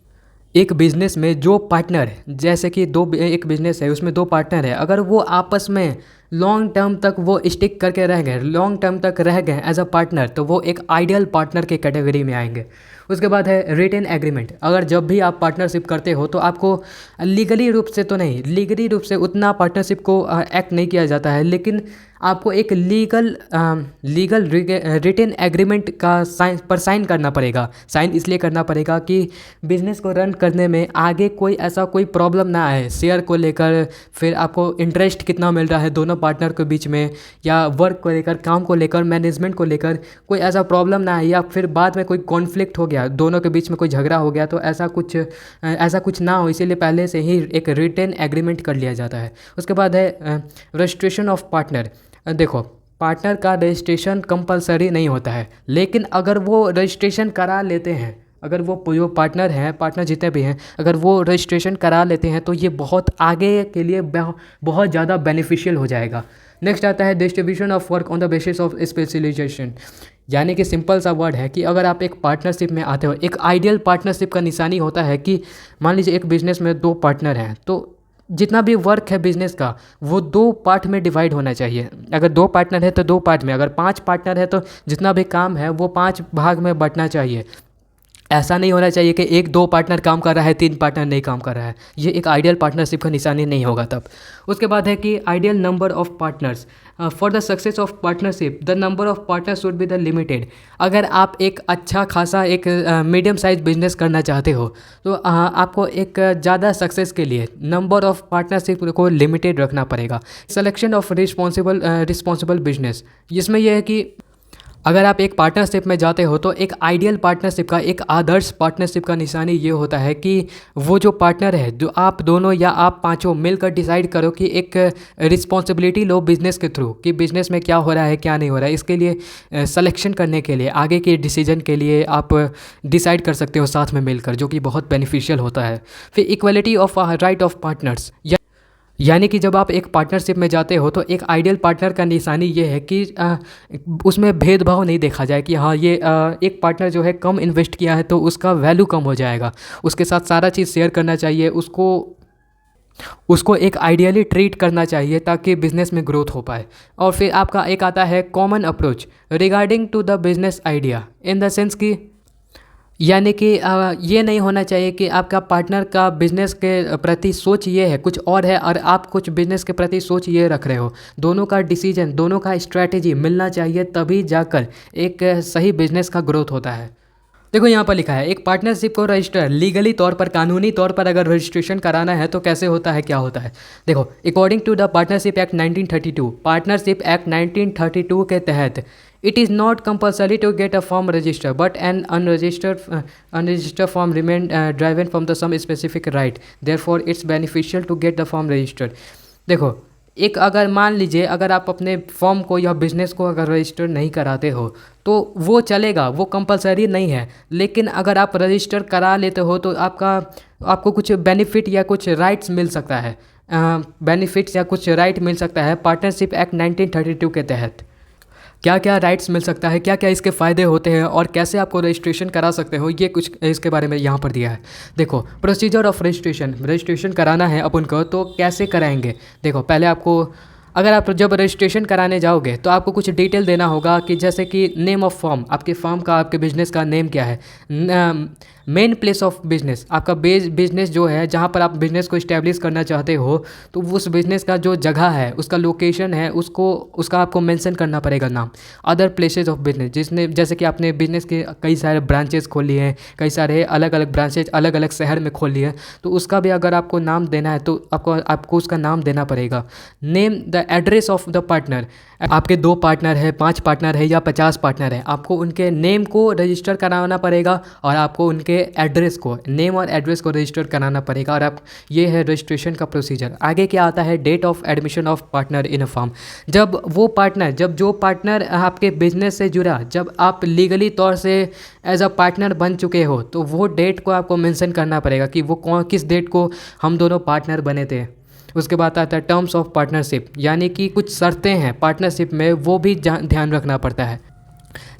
Speaker 1: एक बिज़नेस में जो पार्टनर, जैसे कि एक बिज़नेस है उसमें दो पार्टनर है, अगर वो आपस में लॉन्ग टर्म तक वो स्टिक करके रह गए, लॉन्ग टर्म तक रह गए एज अ पार्टनर, तो वो एक आइडियल पार्टनर के कैटेगरी में आएंगे। उसके बाद है रिटेन एग्रीमेंट। अगर जब भी आप पार्टनरशिप करते हो तो आपको लीगली रूप से उतना पार्टनरशिप को एक्ट नहीं किया जाता है, लेकिन आपको एक लीगल रिटेन एग्रीमेंट का साइन करना पड़ेगा। साइन इसलिए करना पड़ेगा कि बिज़नेस को रन करने में आगे कोई प्रॉब्लम ना आए, शेयर को लेकर, फिर आपको इंटरेस्ट कितना मिल रहा है दोनों पार्टनर के बीच में, या वर्क को लेकर, काम को लेकर, मैनेजमेंट को लेकर कोई ऐसा प्रॉब्लम ना आए, या फिर बाद में कोई कॉन्फ्लिक्ट हो गया, दोनों के बीच में कोई झगड़ा हो गया, तो ऐसा कुछ ना हो, इसीलिए पहले से ही एक रिटेन एग्रीमेंट कर लिया जाता है। उसके बाद है रजिस्ट्रेशन ऑफ पार्टनर। देखो पार्टनर का रजिस्ट्रेशन कंपलसरी नहीं होता है, लेकिन अगर वो रजिस्ट्रेशन करा लेते हैं, अगर वो जो पार्टनर जितने भी हैं, अगर वो रजिस्ट्रेशन करा लेते हैं तो ये बहुत आगे के लिए बहुत ज़्यादा बेनिफिशियल हो जाएगा। नेक्स्ट आता है distribution of work on the basis of specialisation. यानी कि सिंपल सा वर्ड है कि अगर आप एक पार्टनरशिप में आते हो, एक आइडियल पार्टनरशिप का निशानी होता है कि मान लीजिए एक बिज़नेस में दो पार्टनर हैं, तो जितना भी वर्क है बिज़नेस का वो दो पार्ट में डिवाइड होना चाहिए। अगर दो पार्टनर है तो दो पार्ट में, अगर 5 पार्टनर है तो जितना भी काम है वो 5 भाग में बंटना चाहिए। ऐसा नहीं होना चाहिए कि एक दो पार्टनर काम कर रहा है, तीन पार्टनर नहीं काम कर रहा है। ये एक आइडियल पार्टनरशिप का निशानी नहीं होगा तब। उसके बाद है कि ideal number of partners. For the success of partnership the number of partners should be the limited. अगर आप एक अच्छा खासा एक मीडियम साइज बिजनेस करना चाहते हो तो आपको एक ज़्यादा सक्सेस के लिए नंबर ऑफ़ पार्टनरशिप को लिमिटेड रखना पड़ेगा। सिलेक्शन ऑफ रिस्पॉन्सिबल बिजनेस, जिसमें यह है कि अगर आप एक पार्टनरशिप में जाते हो तो एक आइडियल पार्टनरशिप का, एक आदर्श पार्टनरशिप का निशानी ये होता है कि वो जो पार्टनर है, जो आप दोनों या आप पांचों मिलकर डिसाइड करो कि एक रिस्पॉन्सिबिलिटी लो बिज़नेस के थ्रू कि बिज़नेस में क्या हो रहा है क्या नहीं हो रहा है। इसके लिए सिलेक्शन करने के लिए, आगे के डिसीजन के लिए आप डिसाइड कर सकते हो साथ में मिलकर, जो कि बहुत बेनिफिशियल होता है। फिर equality of right of partners, यानी कि जब आप एक पार्टनरशिप में जाते हो तो एक आइडियल पार्टनर का निशानी ये है कि उसमें भेदभाव नहीं देखा जाए कि हाँ ये एक पार्टनर जो है कम इन्वेस्ट किया है तो उसका वैल्यू कम हो जाएगा। उसके साथ सारा चीज़ शेयर करना चाहिए, उसको एक आइडियली ट्रीट करना चाहिए ताकि बिज़नेस में ग्रोथ हो पाए। और फिर आपका एक आता है common approach regarding to the business idea, in the sense कि यानी कि ये नहीं होना चाहिए कि आपका पार्टनर का बिज़नेस के प्रति सोच ये है कुछ और है और आप कुछ बिज़नेस के प्रति सोच ये रख रहे हो। दोनों का डिसीजन, दोनों का स्ट्रैटेजी मिलना चाहिए, तभी जाकर एक सही बिज़नेस का ग्रोथ होता है। देखो यहाँ पर लिखा है एक पार्टनरशिप को रजिस्टर लीगली तौर पर, कानूनी तौर पर अगर रजिस्ट्रेशन कराना है तो कैसे होता है, क्या होता है। देखो according to the partnership act 1932, partnership act 1932 के तहत it is not compulsory to get a form register but an unregistered form remain driven from the some specific right, therefore it's beneficial to get the form registered. देखो एक अगर मान लीजिए अगर आप अपने फॉर्म को या बिज़नेस को अगर रजिस्टर नहीं कराते हो तो वो चलेगा, वो कंपलसरी नहीं है। लेकिन अगर आप रजिस्टर करा लेते हो तो आपको कुछ बेनिफिट या कुछ राइट्स मिल सकता है, बेनिफिट्स या कुछ राइट मिल सकता है पार्टनरशिप एक्ट 1932 के तहत। क्या क्या राइट्स मिल सकता है, क्या क्या इसके फ़ायदे होते हैं और कैसे आपको रजिस्ट्रेशन करा सकते हो, ये कुछ इसके बारे में यहाँ पर दिया है। देखो प्रोसीजर ऑफ रजिस्ट्रेशन कराना है अपन को तो कैसे कराएंगे। देखो पहले आपको, अगर आप जब रजिस्ट्रेशन कराने जाओगे तो आपको कुछ डिटेल देना होगा कि जैसे कि नेम ऑफ़ फॉर्म, आपके फॉर्म का, आपके बिज़नेस का नेम क्या है, मेन प्लेस ऑफ बिज़नेस, आपका बिज़नेस जो है जहाँ पर आप बिज़नेस को इस्टेब्लिश करना चाहते हो तो उस बिज़नेस का जो जगह है, उसका लोकेशन है, उसका आपको मेंशन करना पड़ेगा नाम। अदर प्लेसेस ऑफ बिज़नेस, जैसे कि आपने बिज़नेस के कई सारे ब्रांचेस खोल लिए हैं, कई सारे अलग अलग ब्रांचेज अलग अलग शहर में खोल लिए हैं, तो उसका भी अगर आपको नाम देना है तो आपको उसका नाम देना पड़ेगा। Name the address of the partner, आपके 2 पार्टनर है, 5 पार्टनर है या 50 पार्टनर है, आपको उनके नेम को रजिस्टर कराना पड़ेगा और आपको उनके एड्रेस को, नेम और एड्रेस को रजिस्टर कराना पड़ेगा। और ये है रजिस्ट्रेशन का प्रोसीजर। आगे क्या आता है, date of admission of partner in a firm. जब जो पार्टनर आपके बिजनेस से जुड़ा, जब आप लीगली तौर से एज अ पार्टनर बन चुके हो तो वो डेट को आपको मेंशन करना पड़ेगा कि वो किस डेट को हम दोनों पार्टनर बने थे। उसके बाद आता है टर्म्स ऑफ पार्टनरशिप, यानी कि कुछ शर्तें हैं पार्टनरशिप में, वो भी ध्यान रखना पड़ता है।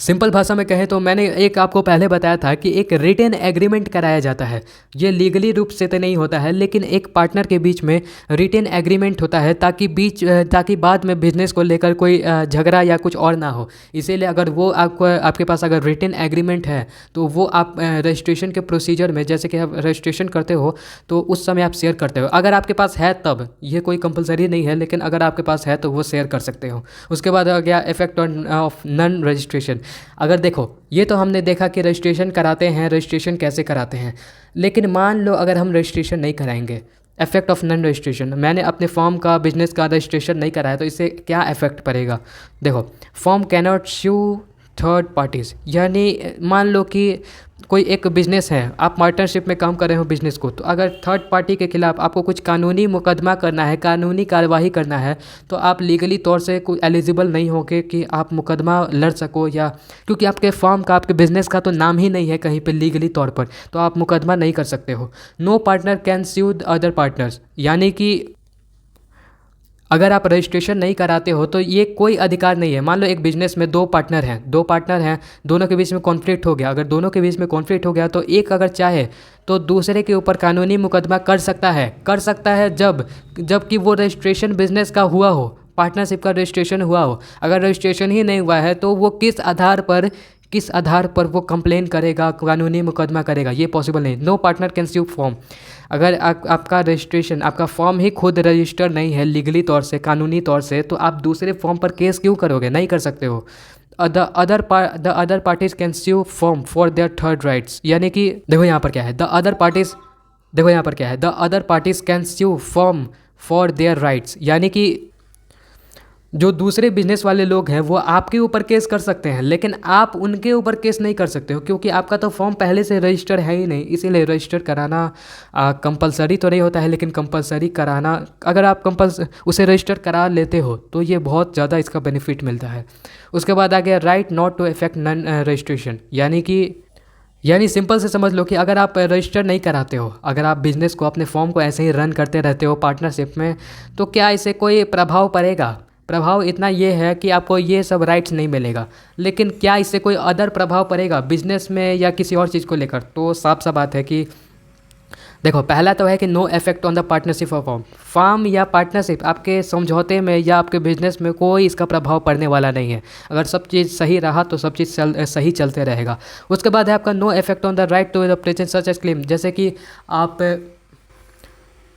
Speaker 1: सिंपल भाषा में कहें तो मैंने एक आपको पहले बताया था कि एक रिटन एग्रीमेंट कराया जाता है। ये लीगली रूप से तो नहीं होता है लेकिन एक पार्टनर के बीच में रिटन एग्रीमेंट होता है ताकि बाद में बिजनेस को लेकर कोई झगड़ा या कुछ और ना हो। इसीलिए अगर वो आपके पास अगर रिटन एग्रीमेंट है तो वो आप रजिस्ट्रेशन के प्रोसीजर में, जैसे कि आप रजिस्ट्रेशन करते हो तो उस समय आप शेयर करते हो। अगर आपके पास है तब, ये कोई कंपलसरी नहीं है, लेकिन अगर आपके पास है तो वो शेयर कर सकते हो। उसके बाद आ गया इफेक्ट ऑफ नॉन रजिस्ट्रेशन। अगर देखो ये तो हमने देखा कि रजिस्ट्रेशन कराते हैं, रजिस्ट्रेशन कैसे कराते हैं, लेकिन मान लो अगर हम रजिस्ट्रेशन नहीं कराएंगे, इफेक्ट ऑफ नॉन रजिस्ट्रेशन, मैंने अपने फॉर्म का, बिजनेस का रजिस्ट्रेशन नहीं कराया तो इससे क्या इफेक्ट पड़ेगा। देखो फॉर्म कैनॉट स्यू थर्ड पार्टीज़, यानी मान लो कि कोई एक बिज़नेस है, आप पार्टनरशिप में काम कर रहे हो बिज़नेस को, तो अगर थर्ड पार्टी के खिलाफ आपको कुछ कानूनी मुकदमा करना है, कानूनी कार्यवाही करना है, तो आप लीगली तौर से कुछ एलिजिबल नहीं होगे कि आप मुकदमा लड़ सको, या क्योंकि आपके फॉर्म का, आपके बिज़नेस का तो नाम ही नहीं है कहीं पे लीगली तौर पर, तो आप मुकदमा नहीं कर सकते हो। No partner can sue other partners, यानी कि अगर आप रजिस्ट्रेशन नहीं कराते हो तो ये कोई अधिकार नहीं है। मान लो एक बिज़नेस में 2 पार्टनर हैं, दोनों के बीच में कॉन्फ्लिक्ट हो गया। अगर दोनों के बीच में कॉन्फ्लिक्ट हो गया तो एक अगर चाहे तो दूसरे के ऊपर कानूनी मुकदमा कर सकता है जबकि वो रजिस्ट्रेशन बिज़नेस का हुआ हो, पार्टनरशिप का रजिस्ट्रेशन हुआ हो। अगर रजिस्ट्रेशन ही नहीं हुआ है तो वो किस आधार पर किस आधार पर वो कंप्लेन करेगा, कानूनी मुकदमा करेगा, ये पॉसिबल नहीं। No partner can sue form. अगर आपका रजिस्ट्रेशन, आपका फॉर्म ही खुद रजिस्टर नहीं है लीगली तौर से, कानूनी तौर से, तो आप दूसरे फॉर्म पर केस क्यों करोगे? नहीं कर सकते हो। The other parties can sue firm for their third rights, यानी कि देखो यहाँ पर क्या है, the other parties can sue firm for their rights, यानी कि जो दूसरे बिजनेस वाले लोग हैं वो आपके ऊपर केस कर सकते हैं, लेकिन आप उनके ऊपर केस नहीं कर सकते हो, क्योंकि आपका तो फॉर्म पहले से रजिस्टर है ही नहीं। इसीलिए रजिस्टर कराना कंपलसरी तो नहीं होता है, लेकिन कंपलसरी कराना, अगर आप उसे रजिस्टर करा लेते हो तो ये बहुत ज़्यादा इसका बेनिफिट मिलता है। उसके बाद आ गया right not to effect non registration, यानी सिंपल से समझ लो कि अगर आप रजिस्टर नहीं कराते हो, अगर आप बिज़नेस को, अपने फॉर्म को ऐसे ही रन करते रहते हो पार्टनरशिप में, तो क्या इससे कोई प्रभाव पड़ेगा? प्रभाव इतना ये है कि आपको ये सब राइट्स नहीं मिलेगा, लेकिन क्या इससे कोई अदर प्रभाव पड़ेगा बिजनेस में या किसी और चीज़ को लेकर? तो साफ सा बात है कि देखो, पहला तो है कि no effect on the partnership of firm या पार्टनरशिप, आपके समझौते में या आपके बिजनेस में कोई इसका प्रभाव पड़ने वाला नहीं है। अगर सब चीज़ सही रहा तो सब चीज़ सही चलते रहेगा। उसके बाद है आपका no effect on the right to the present such as claim, जैसे कि आप,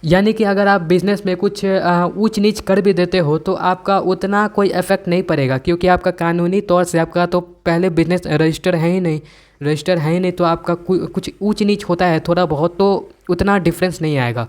Speaker 1: यानी कि अगर आप बिज़नेस में कुछ ऊंच नीच कर भी देते हो तो आपका उतना कोई इफेक्ट नहीं पड़ेगा, क्योंकि आपका कानूनी तौर से आपका तो पहले बिज़नेस रजिस्टर है ही नहीं, तो आपका कुछ ऊंच नीच होता है थोड़ा बहुत, तो उतना डिफरेंस नहीं आएगा।